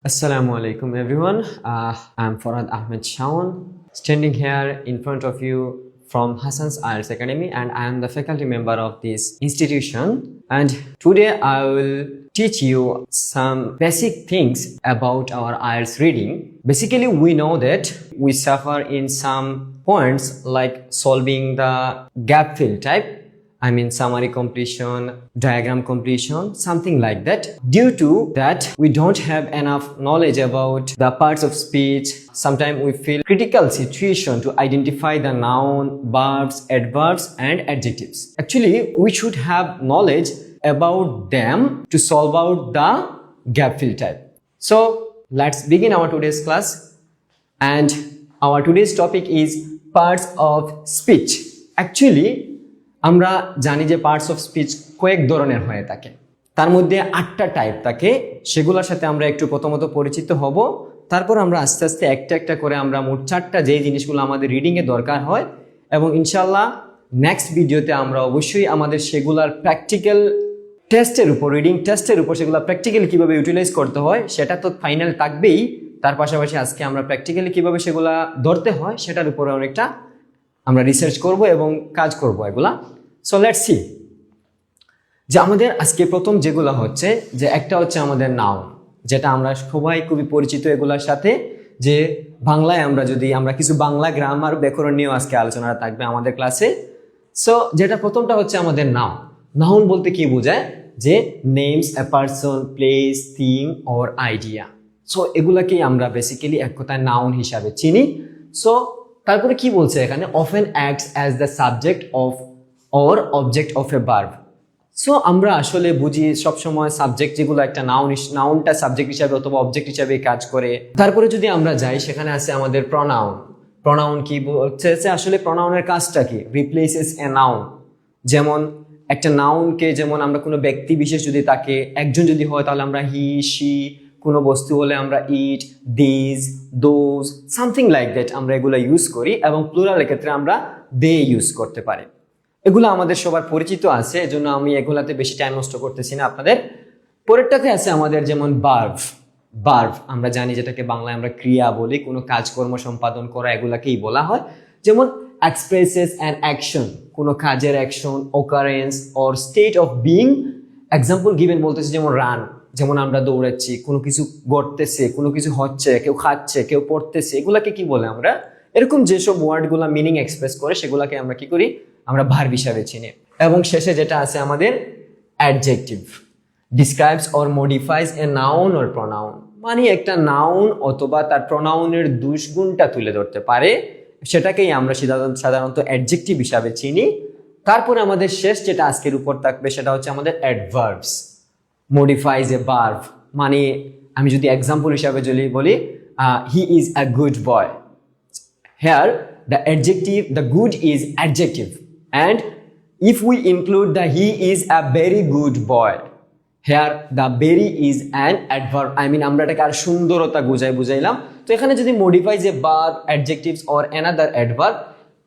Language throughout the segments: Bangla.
Assalamu alaikum everyone. I'm Farhad Ahmed Shawan, standing here in front of you from Hassan's IELTS Academy, and I am the faculty member of this institution. And today I will teach you some basic things about our IELTS reading. Basically, we know that we suffer in some points like solving the gap fill type. I mean summary completion, diagram completion, something like that. Due to that, we don't have enough knowledge about the parts of speech. Sometimes we feel critical situation to identify the noun, verbs, adverbs and adjectives. Actually, we should have knowledge about them to solve out the gap fill type. So let's begin our today's class. And our today's topic is parts of speech. Actually, আমরা জানি যে পার্টস অফ স্পিচ কয়েক ধরনের হয়ে থাকে, তার মধ্যে 8টা টাইপ থাকে। সেগুলোর সাথে আমরা একটু প্রথমত পরিচিত হব, তারপর আমরা আস্তে আস্তে একটা একটা করে আমরা মোট 4টা যে জিনিসগুলো আমাদের রিডিং এ দরকার হয়, এবং ইনশাআল্লাহ নেক্সট ভিডিওতে আমরা অবশ্যই আমাদের সেগুলার প্র্যাকটিক্যাল টেস্টের উপর, রিডিং টেস্টের উপর সেগুলো প্র্যাকটিক্যালি কিভাবে ইউটিলাইজ করতে হয় সেটা তো ফাইনাল থাকবেই। তার পাশাপাশি আজকে আমরা প্র্যাকটিক্যালি কিভাবে সেগুলা ধরতে হয় সেটার উপরে অনেকটা আমরা রিসার্চ করব এবং কাজ করব এগুলা। সো লেটস সি যে আমাদের আজকে প্রথম যেগুলো হচ্ছে, যে একটা হচ্ছে আমাদের নাউন, যেটা আমরা সবাই খুবই পরিচিত এগুলার সাথে। যে বাংলায় আমরা কিছু বাংলা গ্রামার ব্যাকরণ নিয়েও আজকে আলোচনা থাকবে আমাদের ক্লাসে। সো যেটা প্রথমটা হচ্ছে আমাদের নাউন। নাউন বলতে কি বোঝায়? যে names a person, place, thing or idea. So এগুলাকেই আমরা বেসিক্যালি এক কথায় নাউন হিসাবে চিনি। সো তারপরে কি বলছে এখানে? Often acts as the subject of or object of A verb. So আমরা আসলে বুঝি সবসময় সাবজেক্ট যেগুলো একটা নাউনটা সাবজেক্ট হিসাবে অথবা অবজেক্ট হিসাবে কাজ করে। তারপরে যদি আমরা যাই, সেখানে আছে আমাদের প্রনাউন। প্রনাউন কি বলছে? আসলে প্রনাউনের কাজটা কি? Replaces a noun. যেমন একটা নাউনকে, যেমন আমরা কোনো ব্যক্তি বিশেষ যদি তাকে একজন যদি হয় তাহলে আমরা হি, শি, কোনো বস্তু হলে আমরা it, this, those, something like that আমরা এগুলো ইউজ করি, এবং প্লুরালের ক্ষেত্রে আমরা দে ইউজ করতে পারি। এগুলো আমাদের সবার পরিচিত আছে, এজন্য আমি এগুলাতে বেশি টাইম নষ্ট করতেছি না আপনাদের। পরেরটাতে আছে আমাদের যেমন ভার্ব। ভার্ব আমরা জানি যেটাকে বাংলায় আমরা ক্রিয়া বলি, কোনো কাজকর্ম সম্পাদন করা এগুলাকেই বলা হয়। যেমন এক্সপ্রেসেস অ্যান অ্যাকশন, কোনো কাজের action, occurrence or state of being. Example given বলতেছি, যেমন রান, যেমন আমরা দৌড়াচ্ছি, কোনো কিছু ঘটতেছে, কোনো কিছু হচ্ছে, কেউ খাচ্ছে, কেউ পড়তেছে, এগুলাকে কি বলে আমরা? এরকম যেসব ওয়ার্ডগুলো মিনিং এক্সপ্রেস করে সেগুলাকে আমরা কি করি? আমরা ভার্ব হিসাবে চিনি। এবং শেষে যেটা আছে আমাদের adjective. Describes or modifies a noun or pronoun, মানে একটা নাউন অথবা তার প্রনাউনের দুষ্গুণটা তুলে ধরতে পারে, সেটাকেই আমরা সাধারণত অ্যাডজেক্টিভ হিসাবে চিনি। তারপরে আমাদের শেষ যেটা আজকের উপর থাকবে সেটা হচ্ছে আমাদের অ্যাডভার্বস। মডিফাইজ এ ভার্ব, মানে আমি যদি এক্সাম্পল হিসাবে যদি বলি he is a good boy, here the adjective, the good is adjective, and if we include the he is a very good boy, here the very is an adverb. I mean আমরা এটাকে আর সুন্দরতা বুঝাইলাম। তো এখানে যদি modify যে verb, adjectives or another adverb,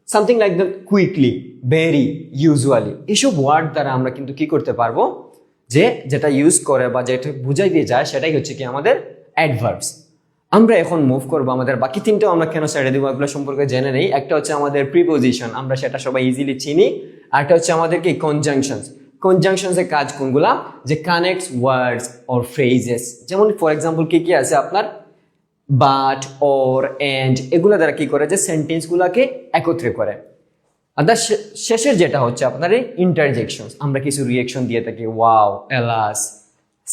something like the quickly, very, usually, এসব ওয়ার্ড দ্বারা আমরা কিন্তু কি করতে পারবো? যে যেটা ইউজ করে বা যেটা বুঝাই দিয়ে যায় সেটাই হচ্ছে কি আমাদের অ্যাডভার্বস। আমরা এখন মুভ করবো আমাদের বাকি তিনটাও আমরা কেন ছেড়ে দেবো এগুলো সম্পর্কে জেনে নেই। একটা হচ্ছে আমাদের প্রিপোজিশন, আমরা সেটা সবাই ইজিলি চিনি। আরেকটা হচ্ছে আমাদের কি কনজাংশনস। কনজাংশনসের কাজ কোনগুলা? যে কানেক্টস ওয়ার্ডস অর ফ্রেজেস। যেমন ফর এক্সাম্পল কি আছে আপনার বাট, অর, এন্ড, এগুলা দ্বারা কি করে? যে সেন্টেন্সগুলোকে একত্রে করে। আর শেষের যেটা হচ্ছে আপনার ইন্টারজেকশনস, আমরা কিছু রিয়েকশন দিয়ে থাকি, wow, alas,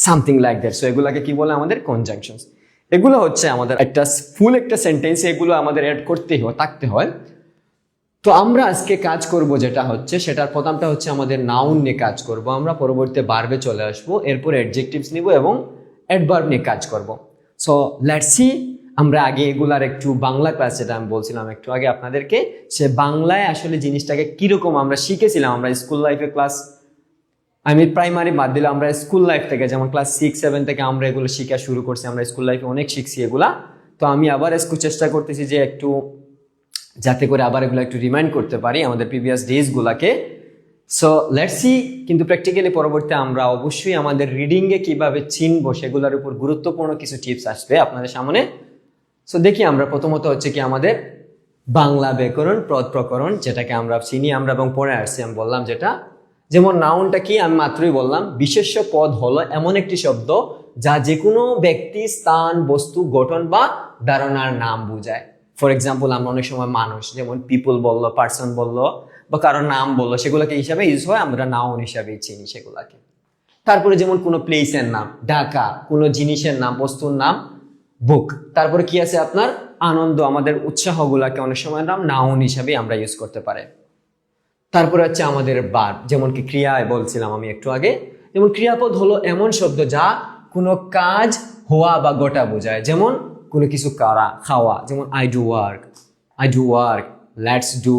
something like that. So এগুলাকে কি বলে? আমাদের কনজাংশনস। এগুলো হচ্ছে আমাদের একটা ফুল একটা সেন্টেন্সে এগুলো আমাদের অ্যাড করতেই হয়, থাকতে হয়। তো আমরা আজকে কাজ করব যেটা হচ্ছে, সেটার প্রথমটা হচ্ছে আমাদের নাউন নিয়ে কাজ করব আমরা, পরবর্তীতে ভার্বে চলে আসবো, এরপর অ্যাডজেক্টিভস নিব এবং অ্যাডভার্ব নিয়ে কাজ করব। So let's C. আমরা আগে এগুলার একটু বাংলা ক্লাস, যেটা আমি বলছিলাম একটু আগে আপনাদেরকে, সে বাংলায় আসলে জিনিসটাকে কিরকম আমরা শিখেছিলাম আমরা স্কুল লাইফে, ক্লাস আমি প্রাইমারি বাদ দিলে আমরা স্কুল লাইফ থেকে, যেমন ক্লাস 6-7 থেকে আমরা এগুলো শিখা শুরু করছি। আমরা স্কুল লাইফে অনেক শিখছি এগুলা। তো আমি আবার একটু চেষ্টা করতেছি যে একটু যাতে করে আবার এগুলো একটু রিমাইন্ড করতে পারি আমাদের প্রিভিয়াস ডেজগুলাকে। সো লেটস সি, কিন্তু প্র্যাকটিক্যালি পরবর্তী আমরা অবশ্যই আমাদের রিডিংয়ে কিভাবে চিনবো সেগুলোর উপর গুরুত্বপূর্ণ কিছু টিপস আসবে আপনাদের সামনে। সো দেখি আমরা প্রথমত হচ্ছে কি আমাদের বাংলা ব্যাকরণ পদ প্রকরণ, যেটাকে আমরা চিনি আমরা এবং পড়ে আসছি। আমি বললাম যেটা, যেমন নাউনটা কি আমি মাত্রই বললাম, বিশেষ্য পদ হলো এমন একটি শব্দ যা যে কোনো ব্যক্তি, স্থান, বস্তু, গঠন বা ধারণার নাম বোঝায়। ফর এক্সাম্পল, আমরা অনেক সময় মানুষ, যেমন পিপল বললো, পার্সন বললো বা কারোর নাম বললো, সেগুলোকে হিসাবে ইউজ হয়, আমরা নাউন হিসাবে চিনি সেগুলাকে। তারপরে যেমন কোনো প্লেসের নাম ঢাকা, কোনো জিনিসের নাম, বস্তুর নাম বুক। তারপরে কি আছে আপনার আনন্দ, আমাদের উৎসাহগুলাকে অনেক সময় নাউন হিসাবে আমরা ইউজ করতে পারি। তারপরে হচ্ছে আমাদের ভার্ব, যেমন কি ক্রিয়ায় বলছিলাম আমি একটু আগে, যেমন ক্রিয়াপদ হলো এমন শব্দ যা কোনো কাজ হওয়া বা গোটা বোঝায়, যেমন কোনো কিছু করা, খাওয়া, যেমন I do work, let's do,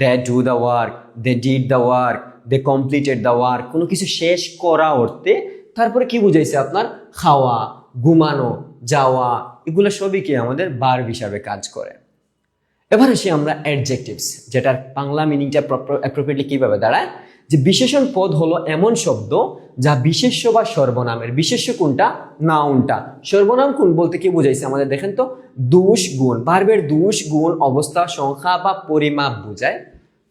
they do the work, they did the work, they completed the work, কোনো কিছু শেষ করা অর্থে। তারপরে কি বুঝাইছে আপনার খাওয়া, ঘুমানো, যাওয়া, এগুলো সবই কি আমাদের ভার্ব হিসাবে কাজ করে। এবার আসি আমরা অ্যাডজেক্টিভস, যেটার বাংলা মিনিংটা অ্যাপ্রোপ্রিয়েটলি কিভাবে দাঁড়ায়, যে বিশেষণ পদ হলো এমন শব্দ যা বিশেষ্য বা সর্বনামের, বিশেষ্য কোনটা, নাউনটা, সর্বনাম কোন বলতে কি বুঝাইছে আমাদের দেখেন তো, দোষ গুণ, ভার্বের দোষ গুণ অবস্থা, সংখ্যা বা পরিমাপ বোঝায়।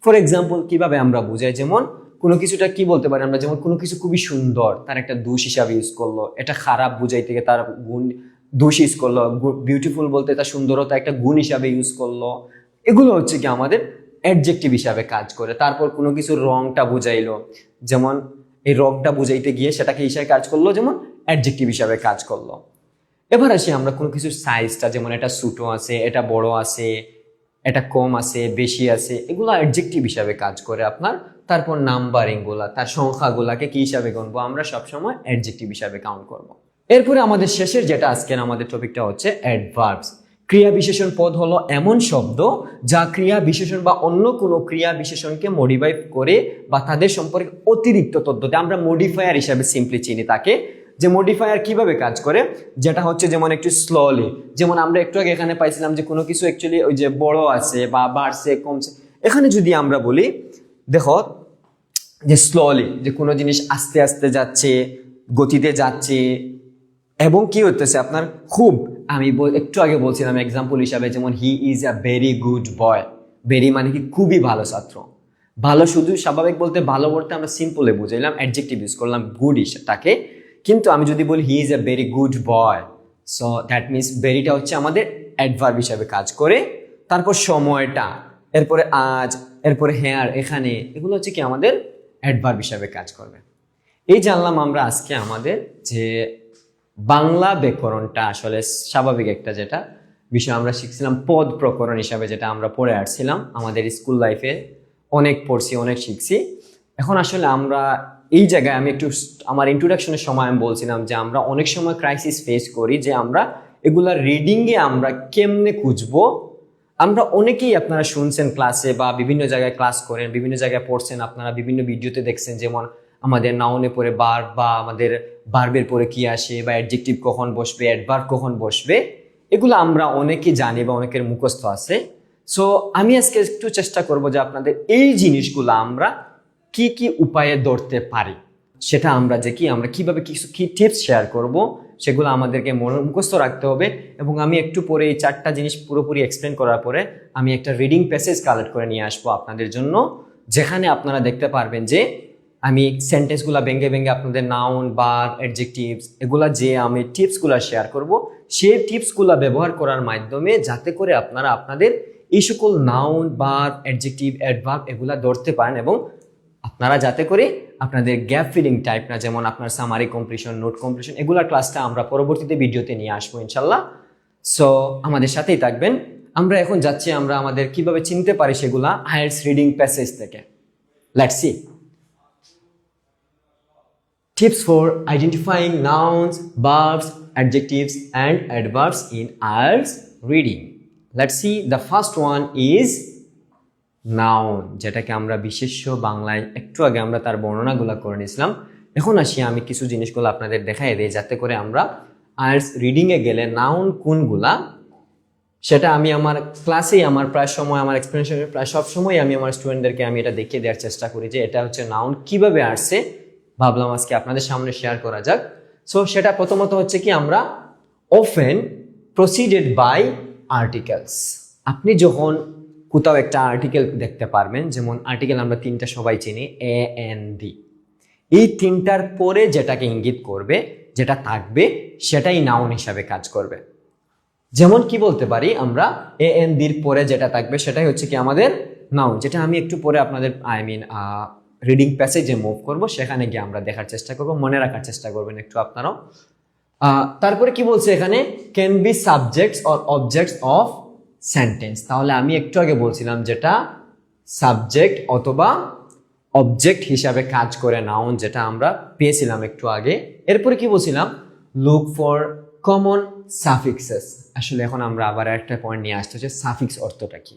ফর এক্সাম্পল কিভাবে আমরা বুঝাই, যেমন কোনো কিছুটা কি বলতে পারি আমরা, যেমন কোনো কিছু খুবই সুন্দর, তার একটা দোষ হিসাবে ইউজ করলো, এটা খারাপ বুঝাই থেকে তার গুণ দোষ ইউজ করলো, বিউটিফুল বলতে তার সুন্দরতা একটা গুণ হিসাবে ইউজ করলো। এগুলো হচ্ছে কি আমাদের অ্যাডজেক্টিভ হিসাবে কাজ করে। তারপর কোনো কিছুর রংটা বুঝাইলো, যেমন এই রংটা বুঝাইতে গিয়ে সেটাকে হিসাবে কাজ করলো, যেমন অ্যাডজেক্টিভ হিসাবে কাজ করলো। এবার আসি আমরা কোনো কিছুর সাইজটা, যেমন এটা ছোটো আছে, এটা বড় আছে, এটা কম আছে, বেশি আছে, এগুলো অ্যাডজেক্টিভ হিসাবে কাজ করে আপনার। তারপর নাম্বারিং গুলা, তার সংখ্যাগুলাকে কি হিসাবে গণবো আমরা, সবসময় অ্যাডজেক্টিভ হিসাবে কাউন্ট করব। এরপরে আমাদের শেষের যেটা আজকের আমাদের টপিকটা হচ্ছে অ্যাডভার্বস। ক্রিয়া বিশেষণ পদ হলো এমন শব্দ যা ক্রিয়া বিশেষণ বা অন্য কোনো ক্রিয়া বিশেষণকে মডিফাই করে বা তাদের সম্পর্কে অতিরিক্ত তথ্য দেয়। আমরা মডিফায়ার হিসাবে সিম্পলি চিনি তাকে, যে মডিফায়ার কিভাবে কাজ করে, যেটা হচ্ছে যেমন একটু স্লোলি, যেমন আমরা একটু আগে এখানে পাইছিলাম যে কোনো কিছু অ্যাকচুয়ালি ওই যে বড় আছে বা বাড়ছে কমছে, এখানে যদি আমরা বলি দেখো যে স্লোলি, যে কোনো জিনিস আস্তে আস্তে যাচ্ছে, গতিতে যাচ্ছে, এবং কি হতেছে আপনার খুব, আমি একটু আগে বলছিলাম এক্সাম্পল হিসাবে, যেমন হি is a very good boy, very মানে কি খুবই ভালো ছাত্র, ভালো শুধু স্বাভাবিক বলতে ভালো বলতে আমরা সিম্পলে বুঝাইলাম, অ্যাডজেক্টিভ ইউজ করলাম গুড তাকে। কিন্তু আমি যদি বলি he is a very good boy, so that means ভেরিটা হচ্ছে আমাদের অ্যাডভার্ব হিসাবে কাজ করে। তারপর সময়টা, এরপরে আজ, এরপরে হেয়ার, এখানে, এগুলো হচ্ছে কি আমাদের অ্যাডভার্ব হিসাবে কাজ করবে। এই জানলাম আমরা আজকে আমাদের যে বাংলা ব্যাকরণটা আসলে স্বাভাবিক একটা যেটা বিষয় আমরা শিখছিলাম, পদ প্রকরণ হিসাবে যেটা আমরা পড়ে আসছিলাম আমাদের স্কুল লাইফে, অনেক পড়ছি, অনেক শিখছি। এখন আসলে আমরা এই জায়গায় আমি একটু আমার ইন্ট্রোডাকশনের সময় আমি বলছিলাম যে আমরা অনেক সময় ক্রাইসিস ফেস করি, যে আমরা এগুলা রিডিংয়ে আমরা কেমনে খুঁজবো। আমরা অনেকেই আপনারা শুনছেন ক্লাসে বা বিভিন্ন জায়গায় ক্লাস করেন, বিভিন্ন জায়গায় পড়ছেন, আপনারা বিভিন্ন ভিডিওতে দেখছেন, যেমন আমাদের নাউনে পরে ভার্ব বা আমাদের ভার্বের পরে কি আসে বা অ্যাডজেক্টিভ কখন বসবে, অ্যাডভার্ব কখন বসবে, এগুলো আমরা অনেকেই জানি বা অনেকের মুখস্থ আছে। সো আমি আজকে একটু চেষ্টা করব যে আপনাদের এই জিনিসগুলো আমরা কি কি উপায়ে ধরতে পারি, সেটা আমরা যে কি আমরা কিভাবে কিছু কি টিপস শেয়ার করব, সেগুলো আমাদেরকে মুখস্থ রাখতে হবে। এবং আমি একটু পরে এই 4টা জিনিস পুরোপুরি এক্সপ্লেন করার পরে আমি একটা রিডিং প্যাসেজ কালেক্ট করে নিয়ে আসবো আপনাদের জন্য, যেখানে আপনারা দেখতে পারবেন যে আমি সেন্টেন্সগুলো ভেঙে ভেঙে আপনাদের নাউন বা অ্যাডজেক্টিভস এগুলা যে আমি টিপসগুলো শেয়ার করব, সেই টিপসগুলো ব্যবহার করার মাধ্যমে যাতে করে আপনারা আপনাদের এই সকল নাউন বা অ্যাডজেক্টিভ, অ্যাডভার্ব এগুলা ধরতে পারেন, এবং আপনারা যাতে করে আপনাদের গ্যাপ ফিলিং টাইপ না, যেমন আপনার সামারি কমপ্লিশন, নোট কমপ্লিশন, এগুলার ক্লাসটা আমরা পরবর্তীতে ভিডিওতে নিয়ে আসবো ইনশাল্লাহ। সো আমাদের সাথেই থাকবেন। আমরা এখন যাচ্ছি আমরা আমাদের কিভাবে চিনতে পারি সেগুলা আইএলটিএস রিডিং প্যাসেজ থেকে। Let's see tips for identifying nouns, verbs, adjectives and adverbs in IELTS reading. Let's see, the first one is noun, যেটাকে আমরা বিশেষ্য বাংলায় একটু আগে আমরা তার বর্ণনাগুলো করে নিয়েছিলাম। এখন আসি আমি কিছু জিনিসগুলো আপনাদের দেখাই দিই, যাতে করে আমরা IELTS রিডিংয়ে গেলে নাউন কোনগুলা সেটা আমি আমার ক্লাসেই আমার প্রায় সময় আমার এক্সপিরিয়েন্স প্রায় সব সময় আমি আমার স্টুডেন্টদেরকে আমি এটা দেখিয়ে দেওয়ার চেষ্টা করি যে এটা হচ্ছে নাউন কিভাবে আসছে, ভাবলাম আজকে আপনাদের সামনে শেয়ার করা যাক। সো সেটা প্রথমত হচ্ছে কি আমরা অফেন প্রসিডেড বাই আর্টিকেলস। আপনি যখন কোথাও একটা আর্টিকেল দেখতে পারবেন, যেমন আর্টিকেল আমরা তিনটা সবাই চিনি, এ এন ডি, এই তিনটার পরে যেটাকে ইঙ্গিত করবে, যেটা থাকবে, সেটাই নাউন হিসাবে কাজ করবে। যেমন কি বলতে পারি আমরা, এ এন ডির পরে যেটা থাকবে সেটাই হচ্ছে কি আমাদের নাউন, যেটা আমি একটু পরে আপনাদের রিডিং প্যাসেজে মুভ করব, সেখানে গিয়ে আমরা দেখার চেষ্টা করব, মনে রাখার চেষ্টা করবেন একটু আপনারাও। তারপরে কি বলছে এখানে, can be subjects or objects of sentence. তাহলে আমি একটু আগে বলছিলাম যেটা সাবজেক্ট অথবা অবজেক্ট হিসাবে কাজ করে নাউন, যেটা আমরা পেয়েছিলাম একটু আগে। এরপরে কি বলছিলাম, লুক ফর কমন সাফিক্সেস। আসলে এখন আমরা আবার একটা পয়েন্ট নিয়ে আসতে হচ্ছে, সাফিক্স অর্থটা কি।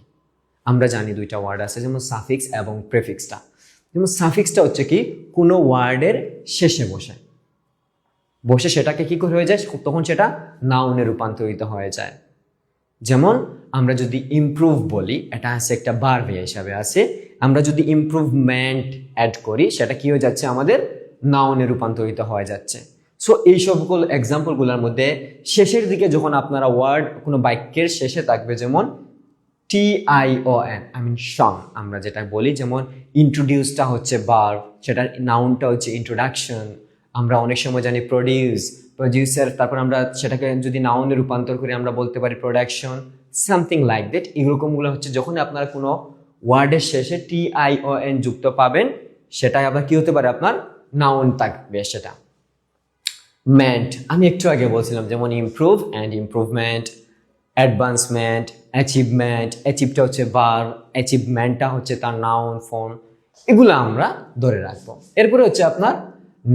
আমরা জানি দুইটা ওয়ার্ড আছে, যেমন সাফিক্স এবং প্রেফিক্সটা। যেমন সাফিক্সটা হচ্ছে কি কোনো ওয়ার্ডের শেষে বসে সেটাকে কি করে হয়ে যায়, তখন সেটা নাউনে রূপান্তরিত হয়ে যায়। যেমন আমরা যদি ইমপ্রুভ বলি, এটা আছে একটা ভার্ব হিসাবে আছে। আমরা যদি ইমপ্রুভমেন্ট অ্যাড করি, সেটা কি হয়ে যাচ্ছে, আমাদের নাউনে রূপান্তরিত হয়ে যাচ্ছে। সো এই সবগুলো এক্সাম্পলগুলোর মধ্যে শেষের দিকে যখন আপনারা ওয়ার্ড কোনো বাক্যের শেষে থাকবে, যেমন TION, সং আমরা যেটা বলি, যেমন ইন্ট্রোডিউসটা হচ্ছে ভার্ব, সেটা নাউনটা হচ্ছে ইন্ট্রোডাকশন। আমরা অনেক সময় জানি প্রডিউসার, তারপর আমরা সেটাকে যদি নাউনে রূপান্তর করি আমরা বলতে পারি প্রোডাকশন, সামথিং লাইক দ্যাট। এরকমগুলো হচ্ছে যখন আপনারা কোনো ওয়ার্ডের শেষে TION যুক্ত পাবেন, সেটাই আবার কি হতে পারে, আপনার নাউন থাকবে সেটা। মেন্ট আমি একটু আগে বলছিলাম, যেমন improve and improvement, advancement, achievement, অ্যাচিভটা হচ্ছে ভার্ব, অ্যাচিভমেন্টটা হচ্ছে তার নাউন ফর্ম। এগুলো আমরা ধরে রাখবো। এরপরে হচ্ছে আপনার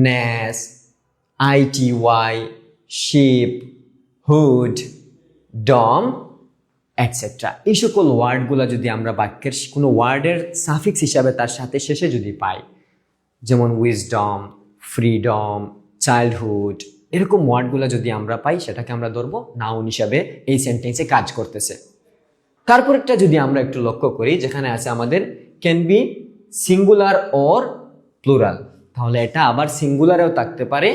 নেস, ITY, শিপ, হুড, ডম, এটসেট্রা। এই সকল ওয়ার্ডগুলো যদি আমরা বাক্যের কোনো ওয়ার্ডের সাফিক্স হিসাবে তার সাথে শেষে যদি পাই, যেমন উইজডম, ফ্রিডম, চাইল্ডহুড, এরকম ওয়ার্ডগুলো যদি আমরা পাই, সেটাকে আমরা ধরবো নাউন হিসাবে এই সেন্টেন্সে কাজ করতেছে। তারপরেরটা যদি আমরা একটু লক্ষ্য করি, যেখানে আছে আমাদের can be singular or plural. তাহলে এটা আবার সিঙ্গুলারেও থাকতে পারে,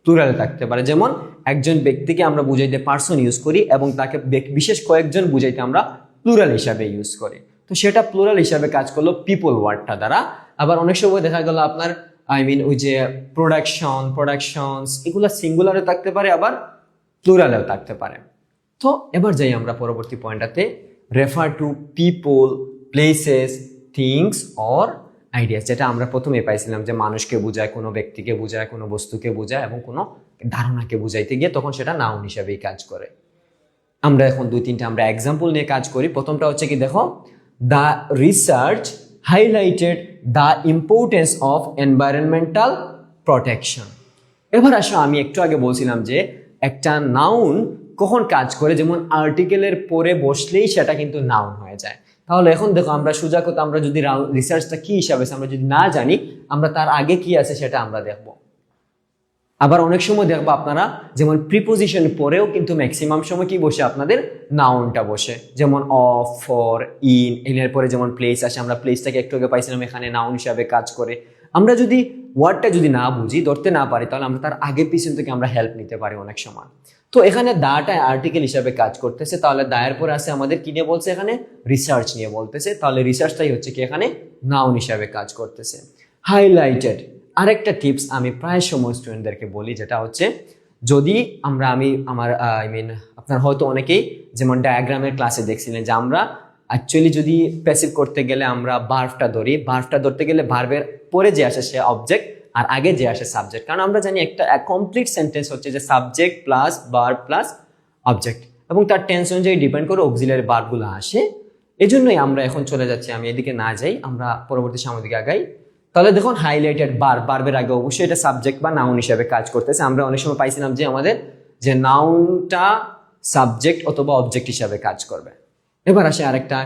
প্লুরালে থাকতে পারে। যেমন একজন ব্যক্তিকে আমরা বুঝাইতে পার্সন ইউজ করি, এবং তাকে বিশেষ কয়েকজন বুঝাইতে আমরা প্লুরাল হিসাবে ইউজ করি। তো সেটা প্লুরাল হিসাবে কাজ করলো পিপল ওয়ার্ডটা দ্বারা। আবার অনেক সময় দেখা গেল আপনার ওই যে প্রোডাকশনস, এগুলো সিঙ্গুলারে থাকতে পারে, আবার প্লুরালেও থাকতে পারে। তো এবার যাই আমরা পরবর্তী পয়েন্টটাতে, refer to people, places, things or ideas, যেটা আমরা প্রথমে পাইছিলাম যে মানুষকে বোঝায়, কোনো ব্যক্তিকে বোঝায়, কোনো বস্তুকে বোঝায়, এবং কোনো ধারণাকে বুঝাইতে গিয়ে তখন সেটা নাউন হিসাবেই কাজ করে। আমরা এখন দুই তিনটা আমরা এক্সাম্পল নিয়ে কাজ করি। প্রথমটা হচ্ছে কি, দেখো, the research highlighted the importance of environmental protection. এবার আসো, আমি একটু আগে বলছিলাম যে একটা নাউন কখন কাজ করে, যেমন আর্টিকেলের পরে বসলেই সেটা কিন্তু নাউন হয়ে যায়। তাহলে এখন দেখো, আমরা সোজা কথা, আমরা যদি রিসার্চটা কি হিসাবে আমরা যদি না জানি, আমরা তার আগে কি আছে সেটা আমরা দেখব। আবার অনেক সময় দেখবো আপনারা, যেমন প্রিপোজিশন পরেও কিন্তু ম্যাক্সিমাম সময় কি বসে, আপনাদের নাউনটা বসে। যেমন অফ, ফর, ইন, এর পরে যেমন প্লেস আসে, আমরা প্লেসটাকে একটু আগে পাইছিলাম, এখানে নাউন হিসাবে কাজ করে। আমরা যদি ওয়ার্ডটা যদি না বুঝি, ধরতে না পারি, তাহলে আমরা তার আগে পিছন থেকে আমরা হেল্প নিতে পারি অনেক সময়। তো এখানে দাটা আর্টিকেল হিসাবে কাজ করতেছে, তাহলে দায়ের পরে আছে আমাদের কি নিয়ে বলছে, এখানে রিসার্চ নিয়ে বলতেছে। তাহলে রিসার্চটাই হচ্ছে কি এখানে নাউন হিসাবে কাজ করতেছে। হাইলাইটেড, আরেকটা টিপস আমি প্রায় সময় স্টুডেন্টদেরকে বলি, যেটা হচ্ছে, যদি আপনার হয়তো অনেকেই যেমন ডায়াগ্রামের ক্লাসে দেখছিলেন যে আমরা অ্যাকচুয়ালি যদি প্যাসিভ করতে গেলে আমরা ভার্বটা ধরি, ভার্বটা ধরতে গেলে ভার্বের পরে যে আসে সে অবজেক্ট, আর আগে যে আসে সাবজেক্ট। কারণ আমরা জানি একটা কমপ্লিট সেন্টেন্স হচ্ছে যে subject plus verb plus object, এবং তার টেন্স অনুযায়ী ডিপেন্ড করে অক্সিলারি ভার্বগুলো আসে। এজন্যই আমরা এখন চলে যাচ্ছি, আমি এদিকে না যাই, আমরা পরবর্তী সামনের দিকে আগাই। তাহলে দেখুন, হাইলাইটেড ভার্বের আগে অবশ্যই এটা সাবজেক্ট বা নাউন হিসাবে কাজ করতেছে। আমরা অনেক সময় পাইছিলাম যে আমাদের যে নাউনটা সাবজেক্ট অথবা অবজেক্ট হিসাবে কাজ করবে। এবার আসে আরেকটা,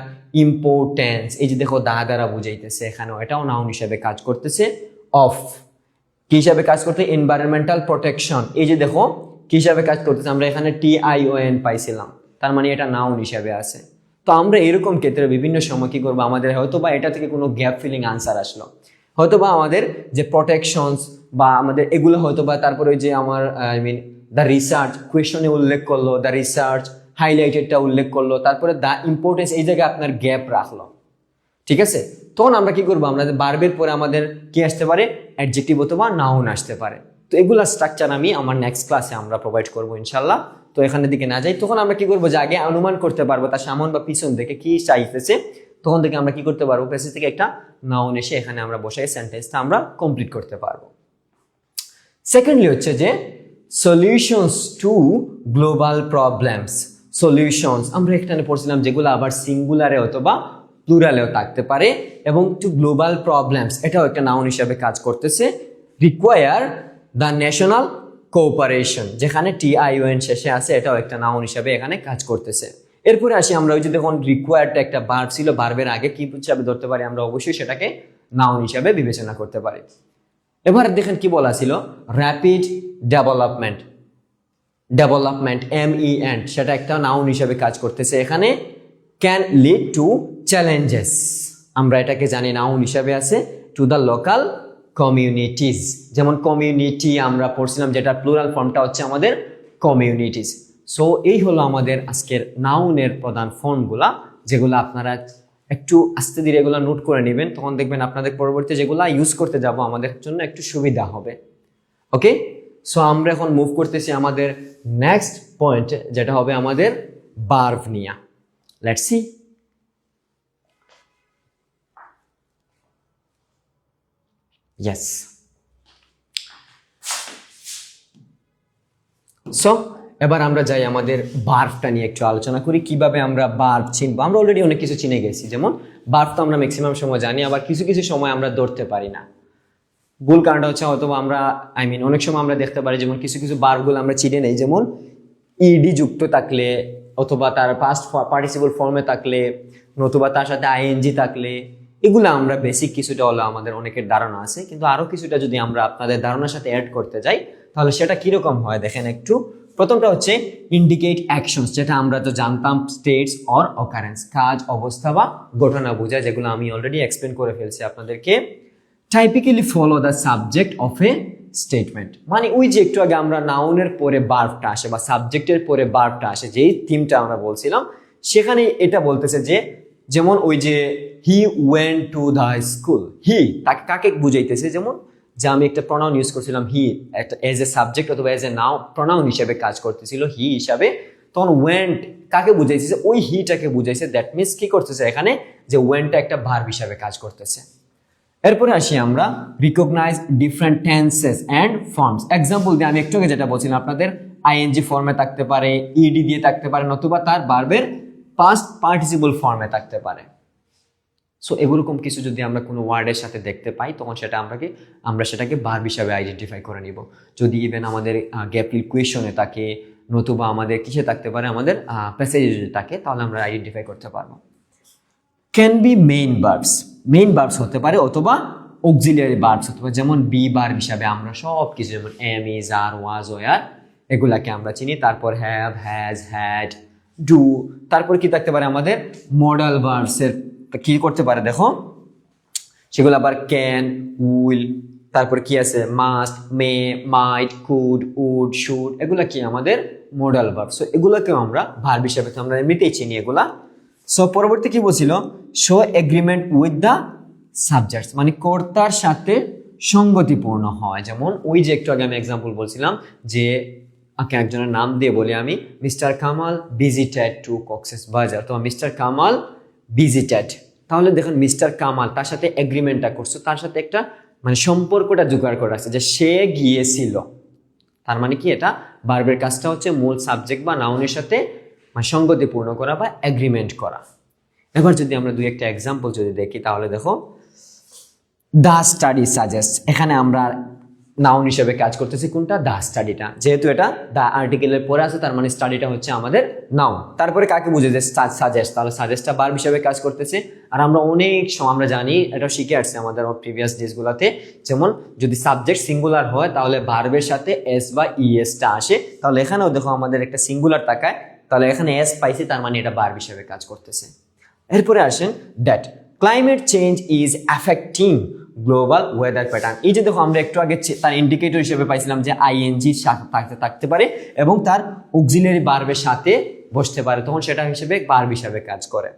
ইম্পর্টেন্স। এই যে দেখো, দ্বারা বুঝাইতেছে, এখানেও এটাও নাউন হিসাবে কাজ করতেছে। অফ কি হিসাবে কাজ করতে, এনভায়রনমেন্টাল প্রোটেকশন। এই যে দেখো কি হিসাবে কাজ করতেছে, আমরা এখানে TION পাইছিলাম। তার মানে এটা নাউন হিসাবে আছে। তো আমরা এরকম ক্ষেত্রে বিভিন্ন সময় কি করবো, আমাদের হয়তো বা এটা থেকে কোনো গ্যাপ ফিলিং আনসার আসলো, হয়তো বা আমাদের যে প্রোটেকশনস বা আমাদের এগুলো হয়তো বা তারপরে ওই যে আমার আই মিন দ্য রিসার্চ কোয়েশনে উল্লেখ করলো, দ্য রিসার্চ হাইলাইটেডটা উল্লেখ করলো, তারপরে দ্য ইম্পর্টেন্স এই জায়গায় আপনার গ্যাপ রাখলো, ঠিক আছে। তখন আমরা কি করবো, আমরা বার্বের পরে আমাদের কি আসতে পারে, অ্যাডজেক্টিভ অথবা নাউন আসতে পারে। তো এগুলা স্ট্রাকচার আমি আমার নেক্সট ক্লাসে আমরা প্রোভাইড করবো ইনশাল্লাহ। তো এখানের দিকে না যাই, তখন আমরা কি করবো যে আগে অনুমান করতে পারবো তার সামন বা পিছন থেকে কি চাইতেছে, তখন থেকে আমরা কি করতে পারবো, প্যাসেজ থেকে একটা নাউন এসে এখানে আমরা বসাই সেন্টেন্সটা আমরা কমপ্লিট করতে পারবো। সেকেন্ডলি হচ্ছে যে solutions to global problems. Solutions আমরা এখানে পড়ছিলাম যেগুলো আবার সিঙ্গুলারে অথবা প্লুরালেও থাকতে পারে, এবং টু গ্লোবাল প্রবলেমস এটাও একটা নাউন হিসাবে কাজ করতেছে। রিকোয়ার দ্য ন্যাশনাল কোঅপারেশন, যেখানে TION শেষে আছে, এটাও একটা নাউন হিসাবে এখানে কাজ করতেছে। এরপরে আসি আমরা ওই যে দেখুন রিকোয়ার্ডটা একটা ভার্ব ছিল, ভার্বের আগে কি হিসাবে ধরতে পারি, আমরা অবশ্যই সেটাকে নাউন হিসাবে বিবেচনা করতে পারি। এবার দেখেন কি বলা ছিল, র্যাপিড ডেভেলপমেন্ট, ডেভেলপমেন্ট MEN সেটা একটা নাউন হিসাবে কাজ করতেছে এখানে। ক্যান লিড টু চ্যালেঞ্জেস, আমরা এটাকে জানি নাউন হিসাবে আছে। টু দ্য লোকাল কমিউনিটিস, যেমন কমিউনিটি আমরা পড়ছিলাম, যেটা প্লুরাল ফর্মটা হচ্ছে আমাদের কমিউনিটিস। সো এই হলো আমাদের আজকের নাউনের প্রধান ফর্মগুলা, যেগুলো আপনারা একটু আস্তে ধীরে এগুলো নোট করে নেবেন, তখন দেখবেন আপনাদের পরবর্তী যেগুলো ইউজ করতে যাব আমাদের জন্য একটু সুবিধা হবে। ওকে, সো আমরা এখন মুভ করতেছি আমাদের নেক্সট পয়েন্ট, যেটা হবে আমাদের ভার্ব নিয়ে। Let's see. ইয়েস, সো এবার আমরা যাই আমাদের ভার্বটা নিয়ে একটু আলোচনা করি, কিভাবে আমরা ভার্ব চিনবো। আমরা অলরেডি অনেক কিছু চিনে গেছি, যেমন ভার্ব তো আমরা ম্যাক্সিমাম সময় জানি, আবার কিছু কিছু সময় আমরা ধরতে পারি না। ভুল কারণটা হচ্ছে হয়তো আমরা অনেক সময় আমরা দেখতে পারি যেমন কিছু কিছু ভার্বগুলো আমরা চিনে নেই, যেমন ইডি যুক্ত থাকলে অথবা তার পাস্ট পার্টিসিপল ফর্মে থাকলে, নতুবা তার সাথে ING থাকলে, এগুলো আমরা বেসিক কিছুটা হলো আমাদের অনেকের ধারণা আছে, কিন্তু আরো কিছুটা যদি আমরা আপনাদের ধারণার সাথে অ্যাড করতে যাই তাহলে সেটা কিরকম হয় দেখেন একটু। প্রথমটা হচ্ছে ইন্ডিকেট অ্যাকশনস, যেটা আমরা তো জানতাম স্টেটস অর অকারেন্স, কাজ, অবস্থা বা ঘটনা বোঝায়, যেগুলো আমি অলরেডি এক্সপ্লেন করে ফেলছি আপনাদেরকে। Typically follow the subject of A statement, মানে ওই যে একটু আগে আমরা নাউনের পরে ভার্বটা আসে বা সাবজেক্টের পরে ভার্বটা আসে, যেই থিমটা আমরা বলছিলাম, সেখানে এটা বলতেছে যে, যেমন ওই যে he went to the school, he তাকে কাকে বুঝাইতেছে, যেমন যে আমি একটা প্রনাউন ইউজ করছিলাম হি, একটা এজ এ সাবজেক্ট অথবা এজ এ নাউন প্রনাউন হিসেবে কাজ করতেছিল হি হিসাবে, তখন ওয়েন্ট কাকে বুঝাইছে, ওই হিটাকে বুঝাইছে। দ্যাট মিনস কি করতেছে এখানে, যে ওয়েন্টটা একটা ভার্ব হিসাবে কাজ করতেছে। এরপরে আসি আমরা recognize different tenses and forms. Example দিয়ে আমি একটু আগে যেটা বলছিলাম আপনাদের, ING ফর্মে থাকতে পারে, ED দিয়ে থাকতে পারে, নতুবা তার ভার্বের পাস্ট পার্টিসিপল ফর্মে থাকতে পারে। সো এরকম কিছু যদি আমরা কোনো ওয়ার্ডের সাথে দেখতে পাই, তখন সেটা আমরা সেটাকে ভার্ব হিসাবে আইডেন্টিফাই করে নিব। যদি ইভেন আমাদের গ্যাপ ইকুয়েশনে থাকে, নতুবা আমাদের কিসে থাকতে পারে, আমাদের প্যাসেজে যদি থাকে, তাহলে আমরা আইডেন্টিফাই করতে পারবো। Can be main verbs, main verbs হতে পারে, অথবা অক্সিলিয়ারি ভার্বস হতে পারে, যেমন বি ভার্ব হিসাবে আমরা সব কিছু, যেমন am, is, are, was, were, এগুলাকে আমরা চিনি। তারপর হ্যাভ, হ্যাজ, হ্যাড, ডু। তারপর কি থাকতে পারে আমাদের মডাল ভার্বসের কি করতে পারে দেখো, সেগুলো আবার ক্যান, উইল, তারপর কি আছে must, may, might, could, would, should, এগুলা কি আমাদের মডাল ভার্ব। সো এগুলাকেও আমরা ভার্ব হিসাবে তো আমরা এমনিতেই চিনি এগুলা। সো পরবর্তী কি বলছিল, show agreement with the subjects, মানে কর্তার সাথে সঙ্গতিপূর্ণ হয়। যেমন ওই যে একটু আগে আমি এক্সাম্পল বলছিলাম যে একজনের নাম দিয়ে বলি আমি, mister Kamal visited to Cox's Bazar, তো মিস্টার কামাল ভিজিটেড, তাহলে দেখুন মিস্টার কামাল তার সাথে এগ্রিমেন্টটা করছো, তার সাথে একটা মানে সম্পর্কটা জোগাড় করা আছে যে সে গিয়েছিল, তার মানে কি এটা ভার্বের কাজটা হচ্ছে মূল সাবজেক্ট বা নাউনের সাথে মানে সঙ্গতিপূর্ণ করা বা এগ্রিমেন্ট করা। এবার যদি আমরা দুই একটা এক্সাম্পল যদি দেখি, তাহলে দেখো দ্য স্টাডি সাজেস্ট, এখানে আমরা নাউন হিসেবে কাজ করতেছি কোনটা, দ্য স্টাডিটা, যেহেতু এটা দ্য আর্টিকেলের পরে আছে, তার মানে স্টাডিটা হচ্ছে আমাদের নাউন। তারপরে কাকে বুঝে যে সাজেস্ট, তাহলে সাজেস্টটা ভার্ব হিসেবে কাজ করতেছে। আর আমরা অনেক সময় আমরা জানি, এটা শিখে আসছে আমাদের প্রিভিয়াস ডেজগুলোতে, যেমন যদি সাবজেক্ট সিঙ্গুলার হয় তাহলে ভার্বের সাথে এস বা ইএসটা আসে, তাহলে এখানেও দেখো আমাদের একটা সিঙ্গুলার তাকায় তাহলে এখানে এস পাইছি, তার মানে এটা ভার্ব হিসেবে কাজ করতেছে। এরপরে আসেন that climate change is affecting global weather pattern. এই যে দেখো আমরা একটু আগে তার ইন্ডিকেটর হিসেবে পাইছিলাম যে আইএনজি সাথে থাকতে পারে এবং তার অক্সিলারি ভার্বের সাথে বসতে পারে, তখন সেটা হিসেবে ভার্ব হিসেবে কাজ করে।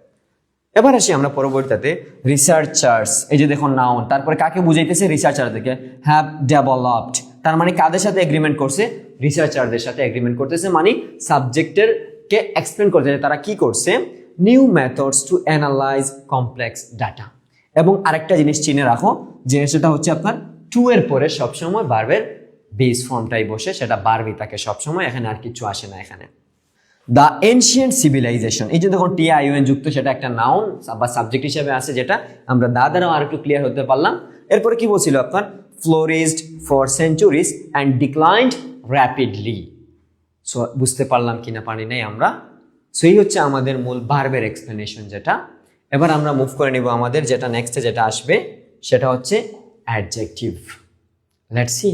এবার আসি আমরা পরবর্তীতে রিসার্চার্স। এই যে দেখো নাউন, তারপরে কাকে বুঝাইতেছে? রিসার্চারদেরকে। হ্যাভ ডেভেলপড, তার মানে কাদের সাথে এগ্রিমেন্ট করছে? রিসার্চারদের সাথে এগ্রিমেন্ট করতেছে, মানে সাবজেক্টের কে এক্সপ্লেন করতেছে তারা কি করছে, new methods to analyse complex data. এবং আরেকটা জিনিস চিনে রাখো যে সেটা হচ্ছে আপনার টু এর পরে সবসময় ভার্বের বেস ফর্মটাই বসে, সেটা ভার্বই থাকে সবসময়, এখানে আর কিছু আসে না এখানে। দ্য এনশিয়েন্ট সিভিলাইজেশন, এই যে দেখুন টিআইওএন যুক্ত, সেটা একটা নাউন বা সাবজেক্ট হিসেবে আছে, যেটা আমরা দ্বারাও আর একটু ক্লিয়ার হতে পারলাম। এরপরে কি বলছিল আপনার? Flourished for centuries and declined rapidly. So বুঝতে পারলাম কিনা পারি নাই আমরা। সো এই হচ্ছে আমাদের মূল ভার্বের এক্সপ্লেনেশন যেটা। এবার আমরা মুভ করে নিব আমাদের যেটা নেক্সটে যেটা আসবে, সেটা হচ্ছে অ্যাডজেক্টিভ। লেটস সি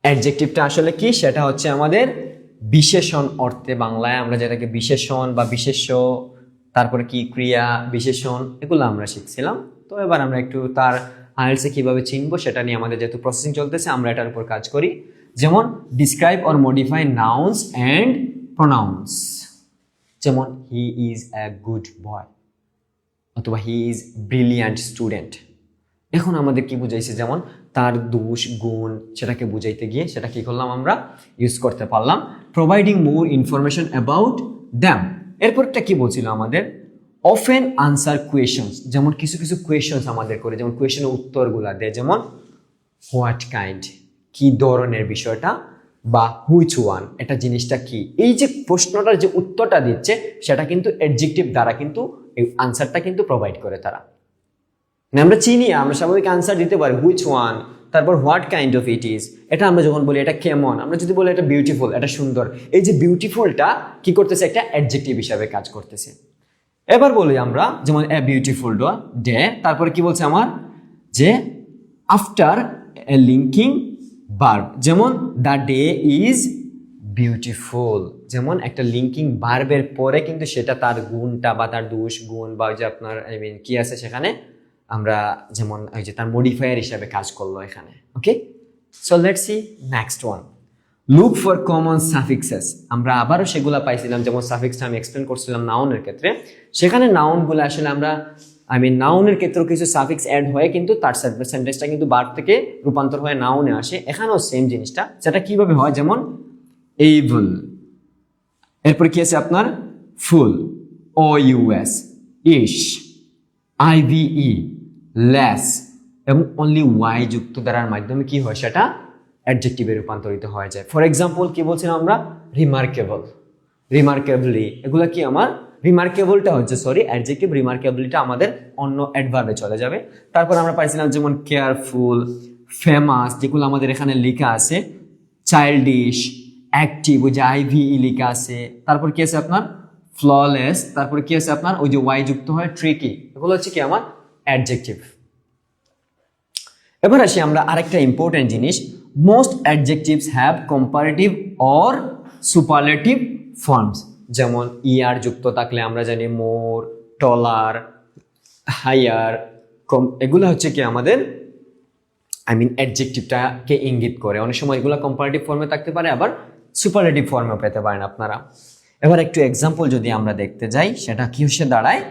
অ্যাডজেক্টিভটা আসলে কি। সেটা হচ্ছে আমাদের বিশেষণ অর্থে, বাংলায় আমরা যেটাকে বিশেষণ বা বিশেষ্য, তারপরে কি ক্রিয়া বিশেষণ, এগুলো আমরা শিখছিলাম। তো এবার আমরা একটু তার আইএলটিএস কিভাবে চিনবো সেটা নিয়ে আমাদের যেহেতু প্রসেসিং চলতেছে, আমরা এটার উপর কাজ করি। যেমন describe or modify nouns and pronounce, যেমন he is a good boy অথবা হি ইজ ব্রিলিয়ান্ট স্টুডেন্ট। এখন আমাদের কি বুঝাইছে? যেমন তার দোষ গুণ, সেটাকে বুঝাইতে গিয়ে সেটা কি করলাম আমরা? ইউজ করতে পারলাম। Providing more information about them. এরপরটা কি বলছিল আমাদের? অফেন আনসার কোয়েশনস, যেমন কিছু কিছু কোয়েশনস আমাদের করে, যেমন কোয়েশনের উত্তরগুলা দেয়, যেমন হোয়াট কাইন্ড, কি ধরনের বিষয়টা, বা হুইচ ওয়ান, এটা জিনিসটা কি। এই যে প্রশ্নটার যে উত্তরটা দিচ্ছে সেটা কিন্তু অ্যাডজেক্টিভ দ্বারা কিন্তু এই আনসারটা কিন্তু প্রোভাইড করে তারা। আমরা চিনি, আমরা স্বাভাবিক আনসার দিতে পারি হুইচ ওয়ান, তারপর what kind of it is, এটা আমরা যখন বলি এটা কেমন, আমরা যদি বলি এটা বিউটিফুল, এটা সুন্দর, এই যে বিউটিফুলটা কি করতেছে? একটা অ্যাডজেক্টিভ হিসাবে কাজ করতেছে। এবার বলি আমরা যেমন এ বিউটিফুল ডে, তারপরে কি বলছে আমার? যে আফটার এ লিঙ্কিং ভার্ব, যেমন দ্য ডে ইজ বিউটিফুল, যেমন একটা লিঙ্কিং ভার্বের পরে কিন্তু সেটা তার গুণটা বা তার দোষ গুণ বা যে আপনার কি আছে সেখানে আমরা যেমন ওই যে তার মডিফায়ার হিসাবে কাজ করলো এখানে। Okay, so let's see next one. Look for common suffixes. আমরা আবারও সেগুলো পাইছিলাম, যেমন সাফিক্সটা আমি এক্সপ্লেন করছিলাম নাউনের ক্ষেত্রে। সেখানে নাউনগুলো আসলে আমরা নাউনের ক্ষেত্রেও কিছু সাফিক্স অ্যাড হয়ে কিন্তু তার সেন্টেন্সটা কিন্তু ভার্ব থেকে রূপান্তর হয়ে নাউনে আসে। এখানেও সেম জিনিসটা, সেটা কিভাবে হয়? যেমন এইবল, এরপর কি আছে আপনার? ফুল, ও ইউএস, ইশ, আইভিই, লেস এবং অনলি ওয়াই যুক্ত দ্বারার মাধ্যমে কি হয়? সেটা অ্যাডজেক্টিভে রূপান্তরিত হয়ে যায়। ফর এক্সাম্পল কি বলছিলাম আমরা? রিমার্কেবল, রিমার্কেবলি, এগুলো কি আমার? রিমার্কেবলটা হচ্ছে অ্যাডজেক্টিভ, রিমার্কেবলিটা আমাদের অন্য অ্যাডভার্বে চলে যাবে। তারপর আমরা পাইছিলাম যেমন কেয়ারফুল, ফেমাস, যেগুলো আমাদের এখানে লেখা আছে, চাইল্ডিশ, অ্যাক্টিভ, ওই যে আইভিই লেখা আছে। তারপর কি আছে আপনার? ফ্ললেস, তারপর কি আছে আপনার? ওই যে ওয়াই যুক্ত হয় ট্রিকি, এগুলো হচ্ছে কি আমার? অ্যাডজেক্টিভ। এবার আসি আমরা আরেকটা ইম্পর্টেন্ট জিনিস, most adjectives have comparative or superlative forms. যেমন ইয়ার যুক্ত থাকলে আমরা জানি মোর, টলার, হায়ার, এগুলো হচ্ছে কি আমাদের অ্যাডজেক্টিভটাকে ইঙ্গিত করে। অনেক সময় এগুলো কম্পারেটিভ ফর্মে থাকতে পারে, আবার সুপারলেটিভ ফর্মেও পেতে পারেন আপনারা। এবার একটু এক্সাম্পল যদি আমরা দেখতে যাই, সেটা কি হিসেবে দাঁড়ায়?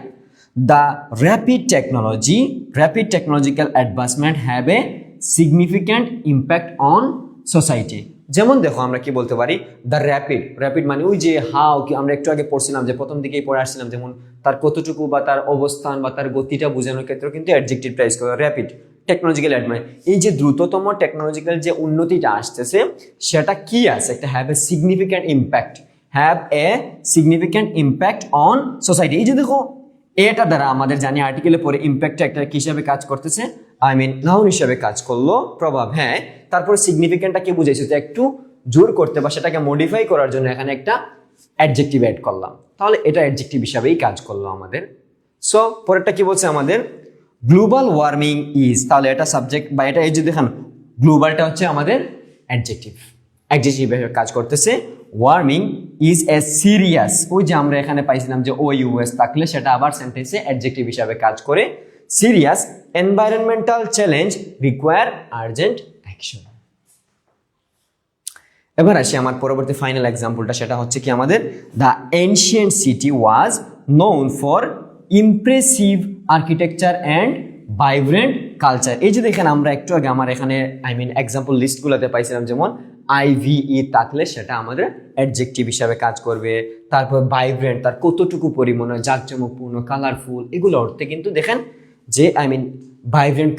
The rapid technological advancement have a significant impact on society. যেমন দেখো আমরা কি বলতে পারি? দ্য র্যাপিড মানে ওই যে হাউ, কি আমরা একটু আগে পড়ছিলাম যে প্রথম দিকেই পড়ে আসছিলাম, যেমন তার কতটুকু বা তার অবস্থান বা তার গতিটা বোঝানোর ক্ষেত্রে কিন্তু অ্যাডজেক্টিভটা ইউজ করে। র্যাপিড টেকনোলজিক্যাল অ্যাডভান্স, এই যে দ্রুততম টেকনোলজিক্যাল যে উন্নতিটা আসতেছে সেটা কি আছে? একটা have a significant impact on society. এই যে দেখো এটা দ্বারা আমাদের জানি আর্টিকেলে পরে ইম্প্যাক্টটা একটা কি হিসাবে কাজ করতেছে? নাউন হিসাবে কাজ করলো, প্রভাব। হ্যাঁ, তারপরে সিগনিফিক্যান্টটা কি বুঝাইছে? যে একটু জোর করতে বা সেটাকে মডিফাই করার জন্য এখানে একটা অ্যাডজেক্টিভ অ্যাড করলাম, তাহলে এটা অ্যাডজেক্টিভ হিসাবেই কাজ করলো আমাদের। সো পরেরটা কি বলছে আমাদের? গ্লোবাল ওয়ার্মিং ইজ, তাহলে এটা সাবজেক্ট বা এটা এই যে দেখেন গ্লোবালটা হচ্ছে আমাদের অ্যাডজেক্টিভ হিসেবে কাজ করতেছে। ওয়ার্মিং ইজ এ সিরিয়াস, ওই যে আমরা এখানে পাইছিলাম যে ও ইউএস থাকলে সেটা আবার সেন্টেন্সে অ্যাডজেক্টিভ হিসাবে কাজ করে। Serious environmental challenge require urgent action. এবার আসি আমার পরবর্তী ফাইনাল এক্সাম্পলটা, সেটা হচ্ছে কি আমাদের the ancient city was known for impressive architecture and vibrant culture. এই যে দেখেন আমরা একটু আগে আমার এখানে এক্সাম্পল লিস্টগুলোতে পাইছিলাম, যেমন আইভিই থাকলে সেটা আমাদের অ্যাডজেক্টিভ হিসাবে কাজ করবে। তারপর ভাইব্রেন্ট, তার কতটুকু পরিমাণে জাঁকজমকপূর্ণ, কালারফুল, এগুলো অর্থে কিন্তু দেখেন যে ভাইব্রেন্ট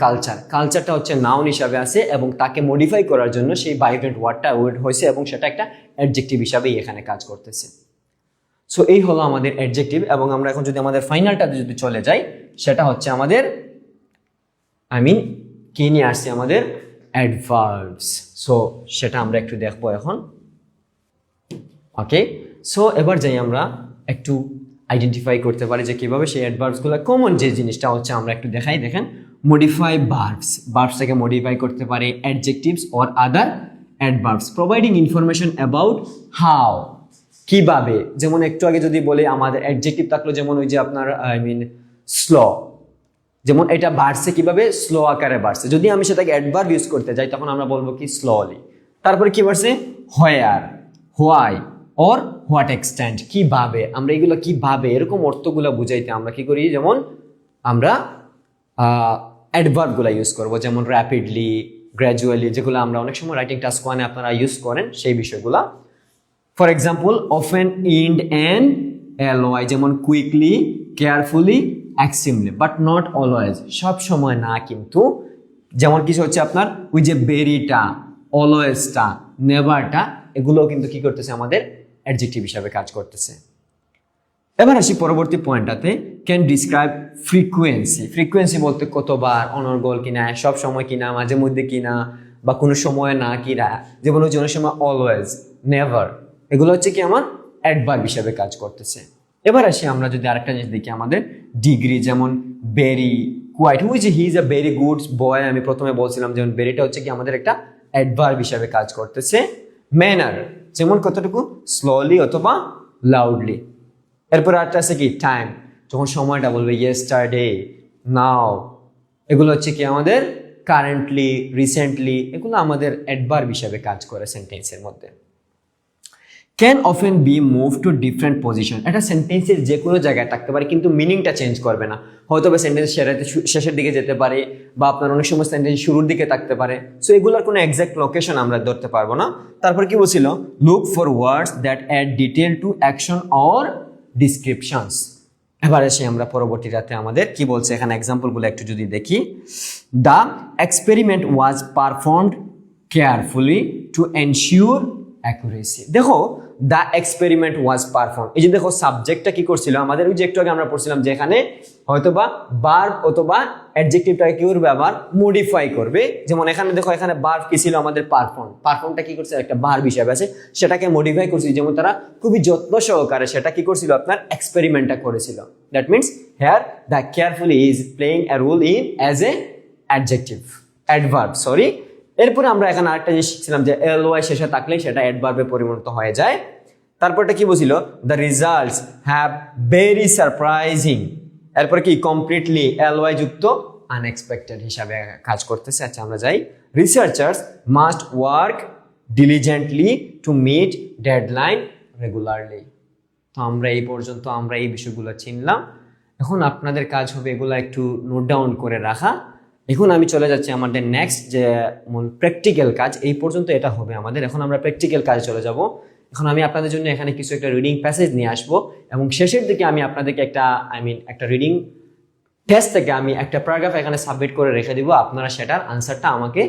কালচারটা হচ্ছে নাউন হিসাবে আছে এবং তাকে মডিফাই করার জন্য সেই ভাইব্রেন্ট ওয়ার্ডটা ওয়ার্ড হয়েছে এবং সেটা একটা অ্যাডজেক্টিভ হিসাবেই এখানে কাজ করতেছে। সো এই হলো আমাদের অ্যাডজেক্টিভ। এবং আমরা এখন যদি আমাদের ফাইনালটাতে যদি চলে যাই, সেটা হচ্ছে আমাদের কি নিয়ে আসছে আমাদের অ্যাডভার্বস। সো সেটা আমরা একটু দেখবো এখন। ওকে, সো এবার যাই আমরা একটু আইডেন্টিফাই করতে পারি যে কিভাবে সেই অ্যাডভার্বসগুলো কমন যে জিনিসটা হচ্ছে আমরা একটু দেখাই। দেখেন, মডিফাই ভার্বসটাকে মডিফাই করতে পারে adjectives or other adverbs providing information about how, কিভাবে। যেমন একটু আগে যদি বলি আমাদের অ্যাডজেক্টিভ থাকলো, যেমন ওই যে আপনার স্লো, যেমন এটা বাড়ছে কিভাবে, স্লো আকারে বাড়ছে। যদি আমি সেটাকে অ্যাডভার্ব ইউজ করতে যাই তখন আমরা বলবো কি স্লোলি। তারপরে কি বাড়ছে, হোয়ার, হোয়াই অর হোয়াট এক্সটেন্ট, কিভাবে। আমরা এগুলো কিভাবে এরকম অর্থগুলো বুঝাইতে আমরা কি করি, যেমন আমরা অ্যাডভার্বগুলো ইউজ করবো, যেমন র্যাপিডলি, গ্র্যাজুয়ালি, যেগুলো আমরা অনেক সময় রাইটিং টাস্ক ওয়ানে আপনারা ইউজ করেন সেই বিষয়গুলো। For example, often end and L Y, যেমন quickly, carefully, extremely, but not always, সব সময় না কিন্তু। যেমন কিছু হচ্ছে আপনার ওই যে বেরিটা, অলওয়েজটা, নেভারটা, এগুলো কিন্তু কি করতেছে আমাদের অ্যাডজেক্টিভ হিসাবে কাজ করতেছে। এবার আসি পরবর্তী পয়েন্টটাতে, ক্যান ডিসক্রাইব ফ্রিকোয়েন্সি বলতে কতবার, অনর্গল কিনা, সব সময় কিনা, মাঝে মধ্যে কিনা, বা কোনো সময় না কিনা। যেমন হচ্ছে অনেক সময় অলওয়েজ, নেভার, এগুলো হচ্ছে কি আমার অ্যাডভার্ব হিসাবে কাজ করতেছে। এবার আসি আমরা যদি আরেকটা জিনিস দেখি আমাদের ডিগ্রি, যেমন very, quite, which he is a very good boy. আমি প্রথমে বলছিলাম যেমন বেরিটা হচ্ছে কি আমাদের একটা অ্যাডভার্ব হিসাবে কাজ করতেছে। ম্যানার, যেমন কতটুকু, স্লোলি অথবা লাউডলি। এরপর আরেকটা আছে কি টাইম, যখন সময়টা বলবে ইয়েস্টারডে, নাও, এগুলো হচ্ছে কি আমাদের কারেন্টলি, রিসেন্টলি, এগুলো আমাদের অ্যাডভার্ব হিসাবে কাজ করে সেন্টেন্সের মধ্যে। Can often B move to different position, এটা সেন্টেন্সের যে কোনো জায়গায় থাকতে পারে কিন্তু মিনিংটা চেঞ্জ করবে না। হয়তো বা সেন্টেন্স শেষের দিকে যেতে পারে, বা আপনার অনেক সময় সেন্টেন্স শুরুর দিকে থাকতে পারে। সো এগুলোর কোনো এক্সাক্ট লোকেশন আমরা ধরতে পারবো না। তারপর কি বলছিল, look for words that add detail to action or descriptions. এবার এসে আমরা পরবর্তীটাতে আমাদের কি বলছে এখানে এক্সাম্পলগুলো একটু যদি দেখি। The experiment was performed carefully to ensure accuracy. দেখো, দ্য এক্সপেরিমেন্ট ওয়াজ পারফর্ম, এই যে দেখো সাবজেক্টটা কি করছিল আমাদের, ওই যে একটু আগে আমরা পড়ছিলাম যে এখানে হয়তোবা ভার্ব অথবা অ্যাডজেক্টিভটাকে কি করবে, আবার মডিফাই করবে। যেমন এখানে দেখো, এখানে ভার্ব কি ছিল আমাদের, পারফর্মটা কি করছে, একটা ভার্ব হিসাবে আছে, সেটাকে মডিফাই করছিল। যেমন তারা খুবই যত্ন সহকারে সেটা কি করছিল, আপনার এক্সপেরিমেন্টটা করেছিল। That means here the carefully is playing a role in as a adverb, sorry. এরপরে আমরা এখানে আরেকটা জিনিস শিখছিলাম যে এলওয়াই শেষে থাকলে সেটা অ্যাডভার্বে পরিণত হয়ে যায়। তারপরটা কি বলছিল, the results have very surprising, এরপরে কি কমপ্লিটলি এলওয়াই যুক্ত আনএক্সপেক্টেড হিসাবে কাজ করতেছে। আচ্ছা আমরা যাই, researchers must work diligently to meet deadline regularly. তো আমরা এই পর্যন্ত আমরা এই বিষয়গুলো চিনলাম। এখন আপনাদের কাজ হবে এগুলো একটু নোট ডাউন করে রাখা। এখন আমি চলে যাচ্ছি আমাদের নেক্সট যে মূল প্র্যাকটিক্যাল কাজ, এই পর্যন্ত এটা হবে আমাদের। এখন আমরা প্র্যাকটিক্যাল কাজে চলে যাব। এখন আমি আপনাদের জন্য এখানে কিছু একটা রিডিং প্যাসেজ নিয়ে আসবো এবং শেষের দিকে আমি আপনাদেরকে একটা রিডিং টেস্ট থেকে আমি একটা প্যারাগ্রাফ এখানে সাবমিট করে রেখে দিব। আপনারা সেটার আনসারটা আমাকে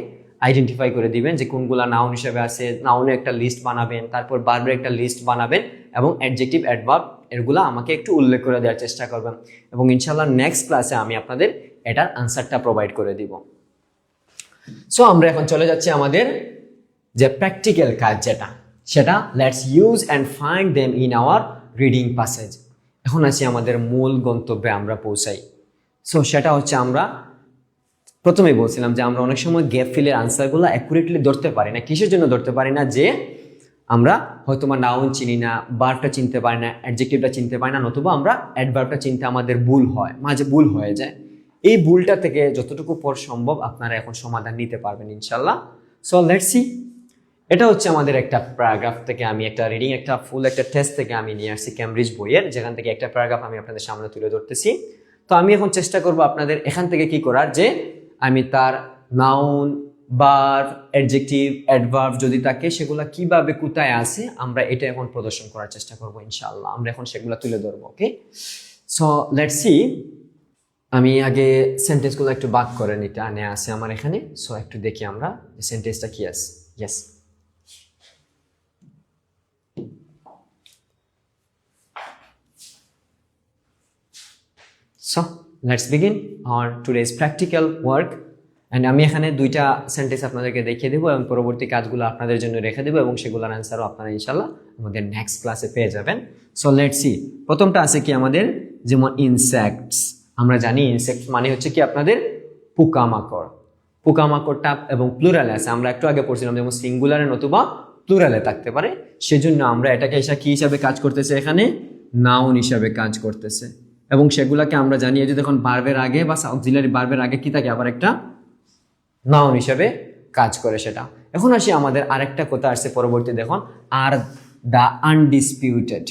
আইডেন্টিফাই করে দিবেন যে কোনগুলা নাউন হিসেবে আছে, নাউনের একটা লিস্ট বানাবেন, তারপর ভার্বের একটা লিস্ট বানাবেন এবং অ্যাডজেক্টিভ, অ্যাডভার্ব এগুলো আমাকে একটু উল্লেখ করে দেওয়ার চেষ্টা করবেন এবং ইনশাআল্লাহ নেক্সট ক্লাসে আমি আপনাদের এটার আনসারটা প্রোভাইড করে দিব। সো আমরা এখন চলে যাচ্ছি আমাদের যে প্র্যাকটিক্যাল কাজ যেটা, সেটা let's use and find them in our reading passage. এখন আসি আমাদের মূল গন্তব্যে আমরা পৌঁছাই। সো সেটা হচ্ছে আমরা প্রথমেই বলছিলাম যে আমরা অনেক সময় গ্যাপ ফিলের আনসারগুলো অ্যাকুরেটলি ধরতে পারি না। কিসের জন্য ধরতে পারি না, যে আমরা হয়তো নাউন চিনি না, ভার্বটা চিনতে পারি না, অ্যাডজেক্টিভটা চিনতে পারি না, নতুবা আমরা অ্যাডভার্বটা চিনতে আমাদের ভুল হয়, মাঝে ভুল হয়ে যায়। এই ভুলটা থেকে যতটুকু পর সম্ভব আপনারা এখন সমাধান নিতে পারবেন ইনশাল্লাহ। So let's C. এটা হচ্ছে আমাদের একটা প্যারাগ্রাফ থেকে আমি একটা রিডিং, একটা ফুল একটা টেস্ট থেকে আমি নিয়ে আসছি কেমব্রিজ বইয়ের, যেখান থেকে একটা প্যারাগ্রাফ আমি আপনাদের সামনে তুলে ধরতেছি। তো আমি এখন চেষ্টা করব আপনাদের এখান থেকে কি করার, যে আমি তার নাউন, ভার্ব, অ্যাডজেক্টিভ, অ্যাডভার্ব যদি থাকে সেগুলো কিভাবে কোথায় আছে আমরা এটা এখন প্রদর্শন করার চেষ্টা করব ইনশাআল্লাহ। আমরা এখন সেগুলো তুলে ধরবো। ওকে, সো লেটস সি। আমি আগে সেন্টেন্সগুলো একটু বাক করে নিতে আনে আছে আমার এখানে। সো একটু দেখি আমরা সেন্টেন্সটা কি আছে। Yes, so let's begin our today's practical work. And আমি এখানে দুইটা সেন্টেন্স আপনাদেরকে দেখিয়ে দেবো এবং পরবর্তী কাজগুলো আপনাদের জন্য রেখে দেবো এবং সেগুলোর অ্যান্সারও আপনারা ইনশাল্লাহ আমাদের নেক্সট ক্লাসে পেয়ে যাবেন। So let's C. প্রথমটা আছে কি আমাদের, যেমন ইনসেক্টস। আমরা জানি ইনসেক্ট মানে হচ্ছে কি আপনাদের পোকামাকড়। পোকামাকড়টা এবং প্লুরালে আছে, আমরা একটু আগে পড়ছিলাম, যেমন সিঙ্গুলারে নতুবা প্লুরালে থাকতে পারে। সেজন্য আমরা এটাকে কি হিসাবে কাজ করতেছে, এখানে নাউন হিসাবে কাজ করতেছে। এবং সেগুলাকে আমরা জানি যে যখন ভার্বের আগে বা অক্সিলারি ভার্বের আগে কি থাকে, আবার একটা নাউন হিসাবে কাজ করে সেটা। এখন আসি আমাদের আরেকটা কথা আসছে পরবর্তী, দেখুন, আর দ্য আনডিসপিউটেড।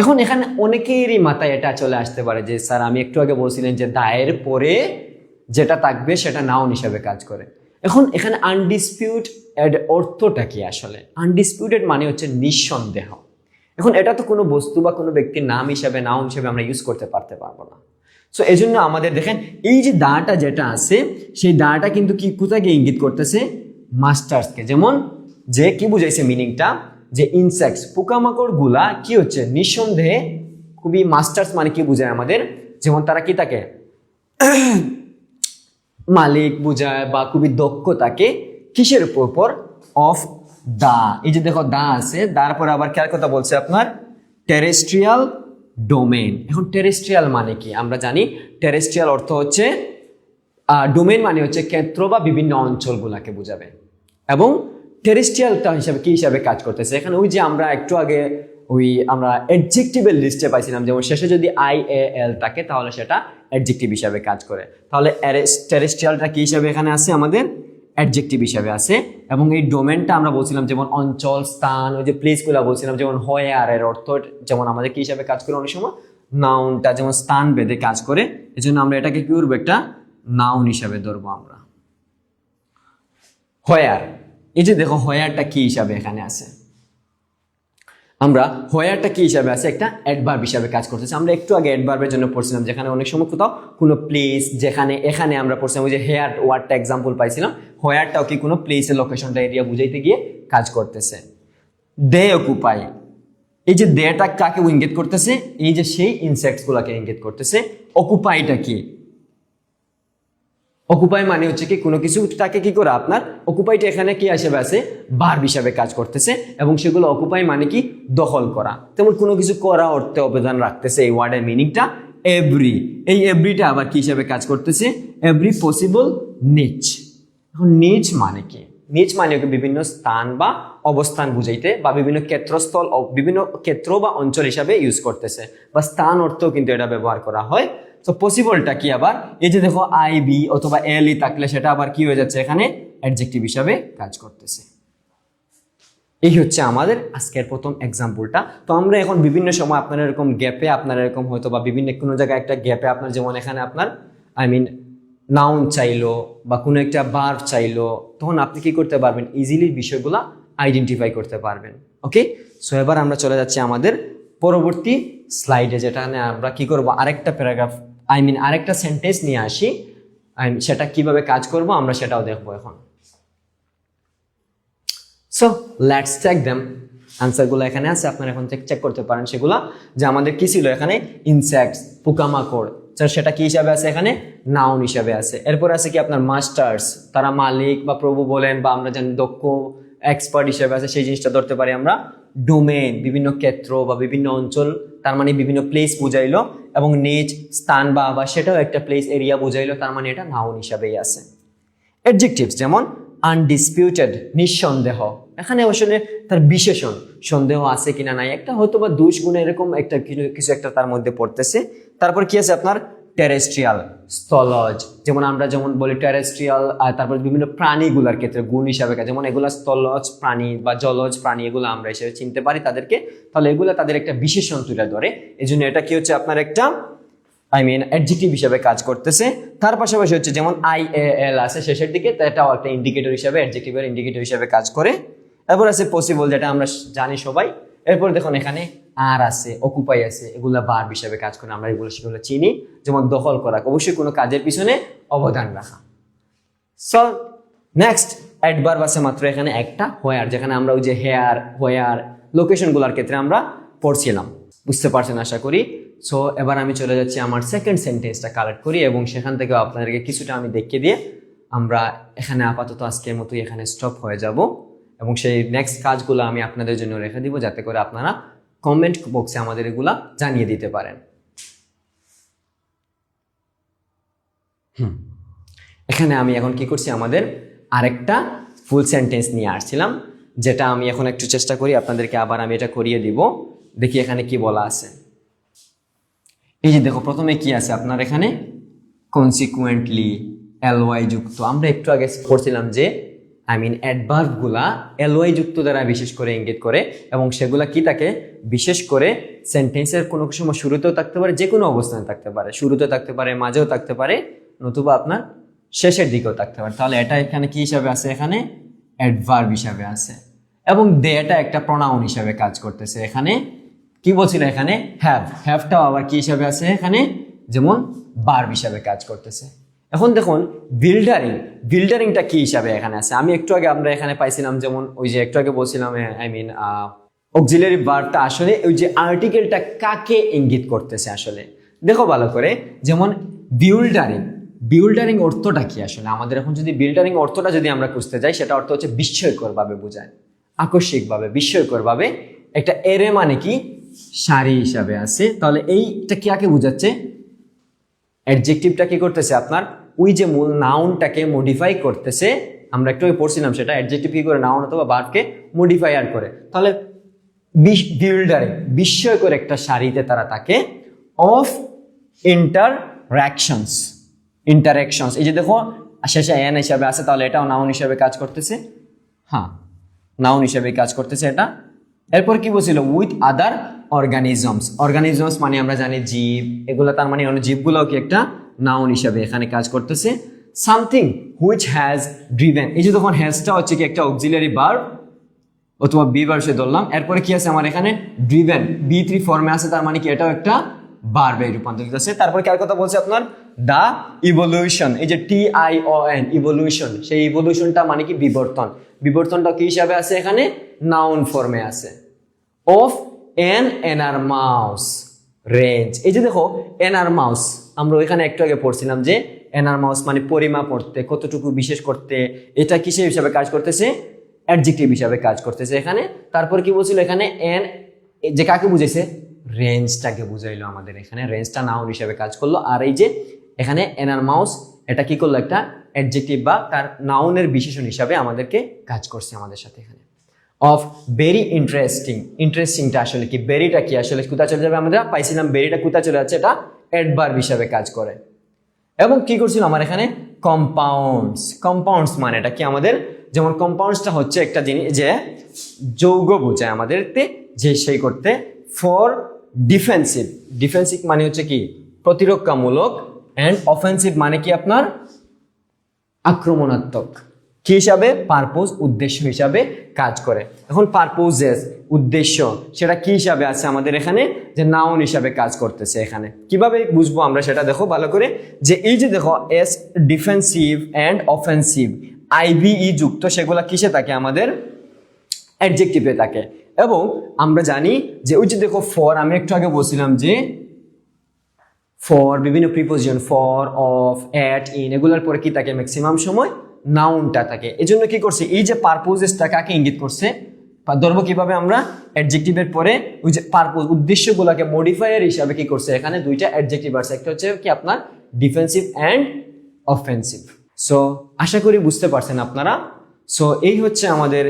এখন এখানে অনেকেরই মাথায় এটা চলে আসতে পারে যে স্যার আমি একটু আগে বলছিলেন যে দায়ের পরে যেটা থাকবে সেটা নাউন হিসাবে কাজ করে। এখন এখানে আনডিসপিউট এর অর্থটা কি আসলে? আনডিসপিউটেড মানে হচ্ছে নিঃসন্দেহ। এখন এটা তো কোনো বস্তু বা কোনো ব্যক্তির নাম হিসাবে, নাউন হিসাবে আমরা ইউজ করতে পারবো না। সো এই জন্য আমাদের দেখেন এই যে দাটা যেটা আছে, সেই দাটা কিন্তু কি কোথায় গিয়ে ইঙ্গিত করতেছে, মাস্টার্সকে। যেমন যে কি বুঝাইছে মিনিংটা, যে ইনসেক্টস পোকামাকড় গুলা কি হচ্ছে নিঃসন্দেহে খুবই, মাস্টার্স মানে কি বুঝায় আমাদের, যেমন তারা কি থাকে মালিক বুঝায় বা খুবই দক্ষ থাকে কিসের উপর, অফ দা। এই যে দেখো দা আছে, তারপর আবার কার কথা বলছে আপনার, টেরেস্ট্রিয়াল ডোমেইন। এখন টেরেস্ট্রিয়াল মানে কি আমরা জানি, টেরেস্ট্রিয়াল অর্থ হচ্ছে ডোমেইন মানে হচ্ছে ক্ষেত্র বা বিভিন্ন অঞ্চলগুলাকে বোঝাবে। এবং টেরেস্ট্রিয়ালটা হিসাবে কি হিসাবে কাজ করতেছে এখানে, ওই যে আমরা একটু আগে আমরা অ্যাডজেক্টিভের লিস্টে পাইছিলাম, যেমন শেষে যদি IAL থাকে তাহলে সেটা অ্যাডজেক্টিভ হিসাবে কাজ করে। তাহলে টেরেস্ট্রিয়ালটা কি হিসাবে এখানে আছে, আমাদের অ্যাডজেক্টিভ হিসাবে আছে। এবং এই ডোমেনটা আমরা বলছিলাম যেমন অঞ্চল, স্থান, ওই যে প্লেসগুলো বলছিলাম, যেমন হোয়ার এর অর্থ যেমন আমাদের কি হিসাবে কাজ করে, অনেক সময় নাউনটা যেমন স্থান ভেদে কাজ করে। এই জন্য আমরা এটাকে কি করবো, একটা নাউন হিসাবে ধরবো আমরা। হোয়ার, এই যে দেখো হোয়ারটা কি হিসাবে এখানে আছে, আমরা হোয়ারটা কি হিসাবে আছে, একটা অ্যাডভার্ব হিসাবে কাজ করতেছে। আমরা একটু আগে অ্যাডভার্বের জন্য পড়ছিলাম, যেখানে অনেক সময় কোথাও কোনো প্লেস, যেখানে এখানে আমরা পড়ছিলাম ওই যে হেয়ার ওয়ার্ডটা এক্সাম্পল পাইছিলাম, হোয়ারটাও কি কোনো প্লেসের লোকেশনটা এরিয়া বুঝাইতে গিয়ে কাজ করতেছে। দে অকুপাই, এই যে দেটা কাকে ইঙ্গিত করতেছে, এই যে সেই ইনসেক্টস গুলাকে ইঙ্গিত করতেছে। অকুপাইটা কি, অকুপাই মানে হচ্ছে কি কোনো কিছুটাকে কি করে আপনার, অকুপাইটা এখানে কি হিসেবে আছে, ভার্ব হিসাবে কাজ করতেছে। এবং সেগুলো অকুপাই মানে কি দখল করা, তেমন কোনো কিছু করা অর্থে অবদান রাখতেছে। এই ওয়ার্ডের মিনিংটা এভরি, এই এভরিটা আবার কি হিসাবে কাজ করতেছে, এভরি পসিবল নিচ। এখন নিচ মানে কি, নিচ মানে বিভিন্ন স্থান বা অবস্থান বুঝাইতে, বা বিভিন্ন ক্ষেত্রস্থল, বিভিন্ন ক্ষেত্র বা অঞ্চল হিসাবে ইউজ করতেছে, বা স্থান অর্থেও কিন্তু এটা ব্যবহার করা হয়। তো পসিবলটা কি আবার, এই যে দেখো IB অথবা LE থাকলে সেটা আবার কি হয়ে যাচ্ছে, এখানে অ্যাডজেক্টিভ হিসাবে কাজ করতেছে। এই হচ্ছে আমাদের আজকের প্রথম এক্সাম্পলটা। তো আমরা এখন বিভিন্ন সময় আপনার এরকম গ্যাপে, আপনার এরকম হয়তো বা বিভিন্ন কোনো জায়গায় একটা গ্যাপে আপনার, যেমন এখানে আপনার নাউন চাইলো বা কোনো একটা ভার্ব চাইলো, তখন আপনি কি করতে পারবেন, ইজিলি বিষয়গুলো আইডেন্টিফাই করতে পারবেন। ওকে, সো এবার আমরা চলে যাচ্ছি আমাদের পরবর্তী স্লাইডে, যেটা আমরা কি করব, আরেকটা প্যারাগ্রাফ আরেকটা সেন্টেন্স নিয়ে আসি, সেটা কিভাবে কাজ করব আমরা সেটাও দেখবো এখন। So let's check them. আনসারগুলো এখানে আছে, আপনারা এখন চেক করতে পারেন সেগুলা, যে আমাদের কি ছিল এখানে, ইনসেক্টস পোকামাকড়, সেটা কি হিসাবে আছে এখানে, নাউন হিসাবে আছে। এরপর আছে কি আপনার মাস্টার্স, তারা মালিক বা প্রভু বলেন, বা আমরা জানি দক্ষ এক্সপার্ট হিসাবে আছে, সেই জিনিসটা ধরতে পারি আমরা। ডোমেন বিভিন্ন ক্ষেত্র বা বিভিন্ন অঞ্চল, তার মানে বিভিন্ন প্লেস বুঝাইলো। এবং নিজ স্থান বা সেটাও একটা প্লেস এরিয়া বুঝাইলো, তার মানে এটা নাউন হিসাবেই আছে। অ্যাডজেক্টিভস যেমন আনডিসপিউটেড, নিঃসন্দেহ। এখানে আসলে তার বিশেষণ সন্দেহ আছে কিনা নাই, একটা হয়তো বা দুষ গুণ এরকম একটা কিছু একটা তার মধ্যে পড়তেছে। তারপর কি আছে আপনার টেরেস্ট্রিয়াল, স্থলজ, যেমন আমরা যেমন বলি টেরেস্ট্রিয়াল, আর তারপর বিভিন্ন প্রাণীগুলোর ক্ষেত্রে গুণ হিসাবে কাজ, যেমন এগুলা স্থলজ প্রাণী বা জলজ প্রাণী, এগুলো আমরা হিসেবে চিনতে পারি তাদেরকে, তাহলে এগুলো তাদের একটা বিশেষণ তুলে ধরে। এই জন্য এটা কি হচ্ছে আপনার একটা অ্যাডজেক্টিভ হিসেবে কাজ করতেছে। তার পাশাপাশি হচ্ছে যেমন IAL আছে শেষের দিকে, এটাও একটা ইন্ডিকেটর হিসাবে, অ্যাডজেক্টিভের ইন্ডিকেটর হিসাবে কাজ করে। এরপর আছে পসিবল, যেটা আমরা জানি সবাই। এরপর দেখুন এখানে আর আছে, অকুপাই আছে, এগুলা ভার্ব হিসাবে কাজ করে, আমরা সেগুলো চিনি। যেমন দখল করা, অবশ্যই কোনো কাজের পিছনে অবদান রাখা। সো নেক্সট অ্যাডভার্ব আছে মাত্র এখানে একটা, হোয়ার, যেখানে আমরা ওই যে হেয়ার, হোয়ার লোকেশনগুলোর ক্ষেত্রে আমরা পড়ছিলাম। বুঝতে পারছেন আশা করি। সো এবার আমি চলে যাচ্ছি আমার সেকেন্ড সেন্টেন্সটা কালেক্ট করি, এবং সেখান থেকে আপনাদেরকে কিছুটা আমি দেখিয়ে দিয়ে আমরা এখানে আপাতত আজকের মতোই এখানে স্টপ হয়ে যাব, এবং সেই নেক্সট কাজগুলো আমি আপনাদের জন্য রেখে দিব, যাতে করে আপনারা কমেন্ট বক্সে আমাদের এগুলা জানিয়ে দিতে পারেন। এখানে আমি এখন কি করছি, আমাদের আরেকটা ফুল সেন্টেন্স নিয়ে আসছিলাম, যেটা আমি এখন একটু চেষ্টা করি আপনাদেরকে আবার আমি এটা করিয়ে দিব। দেখি এখানে কি বলা আছে। এই যে দেখো, প্রথমে কি আছে আপনার এখানে, কনসিকুয়েন্টলি, ly যুক্ত। আমরা একটু আগে পড়ছিলাম যে অ্যাডভার্ব গুলা ly যুক্ত দ্বারা বিশেষ করে ইঙ্গিত করে, এবং সেগুলা কি থাকে, বিশেষ করে সেন্টেন্সের কোনো সময় শুরুতেও থাকতে পারে, যে কোনো অবস্থানে থাকতে পারে, শুরুতে থাকতে পারে, মাঝেও থাকতে পারে, নতুবা আপনার শেষের দিকেও থাকতে পারে। তাহলে এটা এখানে কি হিসাবে আছে, এখানে অ্যাডভার্ব হিসাবে আছে, এবং দে এটা একটা প্রোনাউন হিসাবে কাজ করতেছে। এখানে কি বলছিল, এখানে হ্যাভটাও আবার কি হিসাবে আছে এখানে, যেমন ভার্ব হিসাবে কাজ করতেছে। এখন দেখুন বিল্ডারিংটা কি হিসাবে এখানে আছে। আমি একটু আগে আমরা এখানে পাইছিলাম, যেমন ওই যে একটু আগে বলছিলাম অক্সিলারি ভার্বটা আসলে ওই যে আর্টিকেলটা কাকে ইঙ্গিত করতেছে আসলে দেখো ভালো করে। যেমন বিল্ডারিং অর্থটা কি আসলে, আমাদের এখন যদি বিল্ডারিং অর্থটা যদি আমরা খুঁজতে যাই, সেটা অর্থ হচ্ছে বিস্ময়কর ভাবে বোঝায়, আকস্মিকভাবে, বিস্ময়করভাবে। একটা এরে মানে কি, সারি হিসাবে আছে। তাহলে এইটা কাকে বোঝাচ্ছে, অ্যাডজেক্টিভটা কি করতেছে আপনার ওই যে মূল নাউনটাকে মডিফাই করতেছে। আমরা একটু পড়ছিলাম সেটা, অ্যাডজেক্টিভ কি করে নাউন অথবা ভার্বকে মডিফায়ার করে। তাহলে বিল্ডারিং, বিস্ময়কর একটা সারিতে তারা থাকে। অফ ইন্টারঅ্যাকশনস, এই যে দেখো শেষে এন হিসাবে আছে, তাহলে এটাও নাউন হিসাবে কাজ করতেছে। হ্যাঁ, নাউন হিসাবে কাজ করতেছে এটা। এরপর কি বলছিল, উইথ আদার অর্গানিজমস মানে আমরা জানি জীব, এগুলো তার মানে জীবগুলোও কি একটা নাউন হিসাবে এখানে কাজ করতেছে। সামথিং হুইচ হ্যাজ ড্রিভেন, এই যে তখন হ্যাজটা হচ্ছে কি একটা অক্সিলারি ভার্ব অথবা বি ভার্ব সে ধরলাম। এরপরে কি আছে আমার এখানে, ড্রিভেন B3 ফর্মে আছে, তার মানে কি এটাও একটা ভার্বে রূপান্তরিত আছে। তারপরে কার কথা বলছে আপনার, দা ইভলিউশন, এই যে TION ইভলিউশন, সেই ইভলিউশনটা মানে কি বিবর্তনটা কি হিসাবে আছে এখানে, নাউন ফর্মে আছে। অফ এন এনারমাউস রেঞ্জ, এই যে দেখো এনারমাউস, আমরা ওইখানে একটু আগে পড়ছিলাম যে এনারমাউস মানে পরিমাপ করতে, কতটুকু বিশেষ করতে, এটা কিসের হিসাবে কাজ করতেছে, অ্যাডজেক্টিভ হিসাবে কাজ করতেছে এখানে। তারপর কি বলছিল এখানে, এন যে কাকে বুঝাইছে, রেঞ্জটাকে বুঝাইলো আমাদের এখানে, রেঞ্জটা নাউন হিসাবে কাজ করলো। আর এই যে এখানে এনারমাউস, এটা কি করলো, একটা অ্যাডজেক্টিভ বা তার নাউনের বিশেষণ হিসাবে আমাদেরকে কাজ করছে আমাদের সাথে এখানে। অফ ভেরি ইন্টারেস্টিংটা আসলে কি, ভেরিটা কি আসলে কোথায় চলে যাবে, আমরা পাইছিলাম ভেরিটা কোথায় চলে যাচ্ছে, এটা অ্যাডভার্ব হিসাবে কাজ করে। এবং কি করছিল আমার এখানে, কম্পাউন্ডস মানে এটা কি আমাদের, যেমন কম্পাউন্ডসটা হচ্ছে একটা জিনিস যে যৌগ বোঝায় আমাদেরকে, যে সেই করতে। ফর ডিফেন্সিভ মানে হচ্ছে কি প্রতিরক্ষামূলক, অ্যান্ড অফেন্সিভ মানে কি আপনার আক্রমণাত্মক, কি হিসাবে, পারপোজ উদ্দেশ্য হিসাবে কাজ করে। এখন পারপোজেস উদ্দেশ্য, সেটা কি হিসাবে আছে আমাদের এখানে, যে নাউন হিসাবে কাজ করতেছে এখানে। কিভাবে বুঝবো আমরা সেটা দেখো ভালো করে, যে এই যে দেখো S defensive and offensive IVE যুক্ত, সেগুলা কিসে থাকে, আমাদের অ্যাডজেক্টিভে থাকে। এবং আমরা জানি যে ওই যে দেখো ফর, আমি একটু আগে বলছিলাম যে ফর বিভিন্ন preposition, for, of, at, in, এগুলোর পরে কি থাকে, ম্যাক্সিমাম সময় নাউনটা থাকে। এজন্য কি করছে, এই যে পারপোজেসটা কাকে ইঙ্গিত করছে, ধরবো কিভাবে আমরা, অ্যাডজেক্টিভের পরে ওই যে পারপোজ উদ্দেশ্যগুলোকে মডিফায়ার হিসাবে কি করছে, এখানে দুইটা অ্যাডজেক্টিভ আছে, একটা হচ্ছে কি আপনার ডিফেন্সিভ অ্যান্ড অফেন্সিভ। সো আশা করি বুঝতে পারছেন আপনারা। সো এই হচ্ছে আমাদের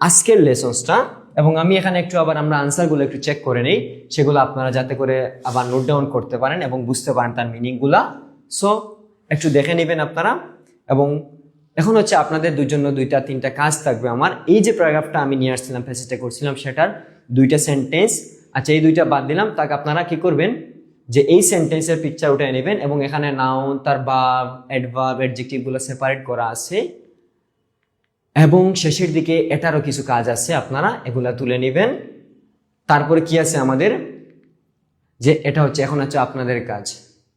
আজকের লেসনসটা, এবং আমি এখানে একটু আবার আমরা আনসারগুলো একটু চেক করে নেই, সেগুলো আপনারা যাতে করে আবার নোট ডাউন করতে পারেন এবং বুঝতে পারেন তার মিনিংগুলা। সো একটু দেখে নেবেন আপনারা। এবং এখন হচ্ছে আপনাদের জন্য 2-3টা কাজ থাকবে আমার। এই যে প্যারাগ্রাফটা আমি নিয়ে আসছিলাম, প্যাসেজটা করছিলাম, সেটার 2টা সেন্টেন্স, আচ্ছা এই 2টা বাদ দিলাম, তাকে আপনারা কি করবেন যে এই সেন্টেন্সের পিকচার উঠায় নেবেন এবং এখানে নাউন, তার ভার্ব, অ্যাডভার্ব, অ্যাডজেক্টিভগুলো সেপারেট করা আছে, এবং শেষের দিকে এটারও কিছু কাজ আছে, আপনারা এগুলা তুলে নেবেন। তারপরে কি আছে আমাদের, যে এটা হচ্ছে এখন হচ্ছে আপনাদের কাজ,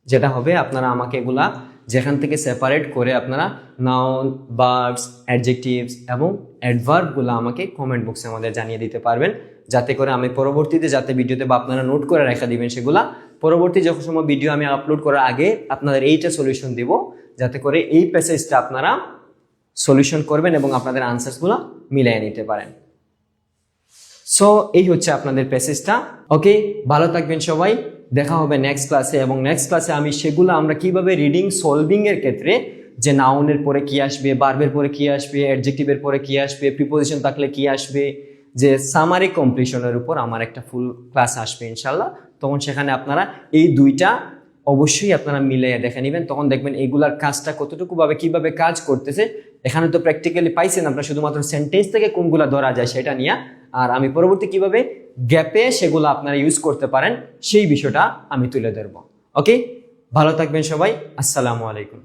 যেটা হবে আপনারা আমাকে এগুলা যেখান থেকে সেপারেট করে আপনারা নাউন, ভার্বস, অ্যাডজেক্টিভস এবং অ্যাডভার্বগুলো আমাকে কমেন্ট বক্সে আমাদের জানিয়ে দিতে পারবেন, যাতে করে আমি পরবর্তীতে যাতে ভিডিওতে বা আপনারা নোট করে রেখে দিবেন সেগুলা, পরবর্তী যখন সময় ভিডিও আমি আপলোড করার আগে আপনাদের এইটা সলিউশন দিব, যাতে করে এই প্যাসেজটা আপনারা সলিউশন করবেন এবং আপনাদের আনসারসগুলো মিলিয়ে নিতে পারেন। সো এই হচ্ছে আপনাদের প্যাসেজটা। ওকে, ভালো থাকবেন সবাই, দেখা হবে নেক্সট ক্লাসে। এবং নেক্সট ক্লাসে আমি সেগুলো আমরা কিভাবে রিডিং সলভিং এর ক্ষেত্রে, যে নাউনের পরে কি আসবে, ভার্বের পরে কি আসবে, অ্যাডজেক্টিভের পরে কি আসবে, প্রিপোজিশন থাকলে কি আসবে, যে সামারি কমপ্লিশনের উপর আমার একটা ফুল ক্লাস আসবে ইনশাল্লাহ। তখন সেখানে আপনারা এই 2টা অবশ্যই আপনারা মিলিয়ে দেখে নেবেন, তখন দেখবেন এইগুলার কাজটা কতটুকু ভাবে কিভাবে কাজ করতেছে। এখানে তো প্র্যাকটিক্যালি পাইছেন আপনারা, শুধুমাত্র সেন্টেন্স থেকে কোনগুলা ধরা যায় সেটা নিয়ে, আর আমি পরবর্তী কিভাবে গ্যাপে সেগুলো আপনারা ইউজ করতে পারেন সেই বিষয়টা আমি তুলে ধরবো। ওকে, ভালো থাকবেন সবাই, আসসালামু আলাইকুম।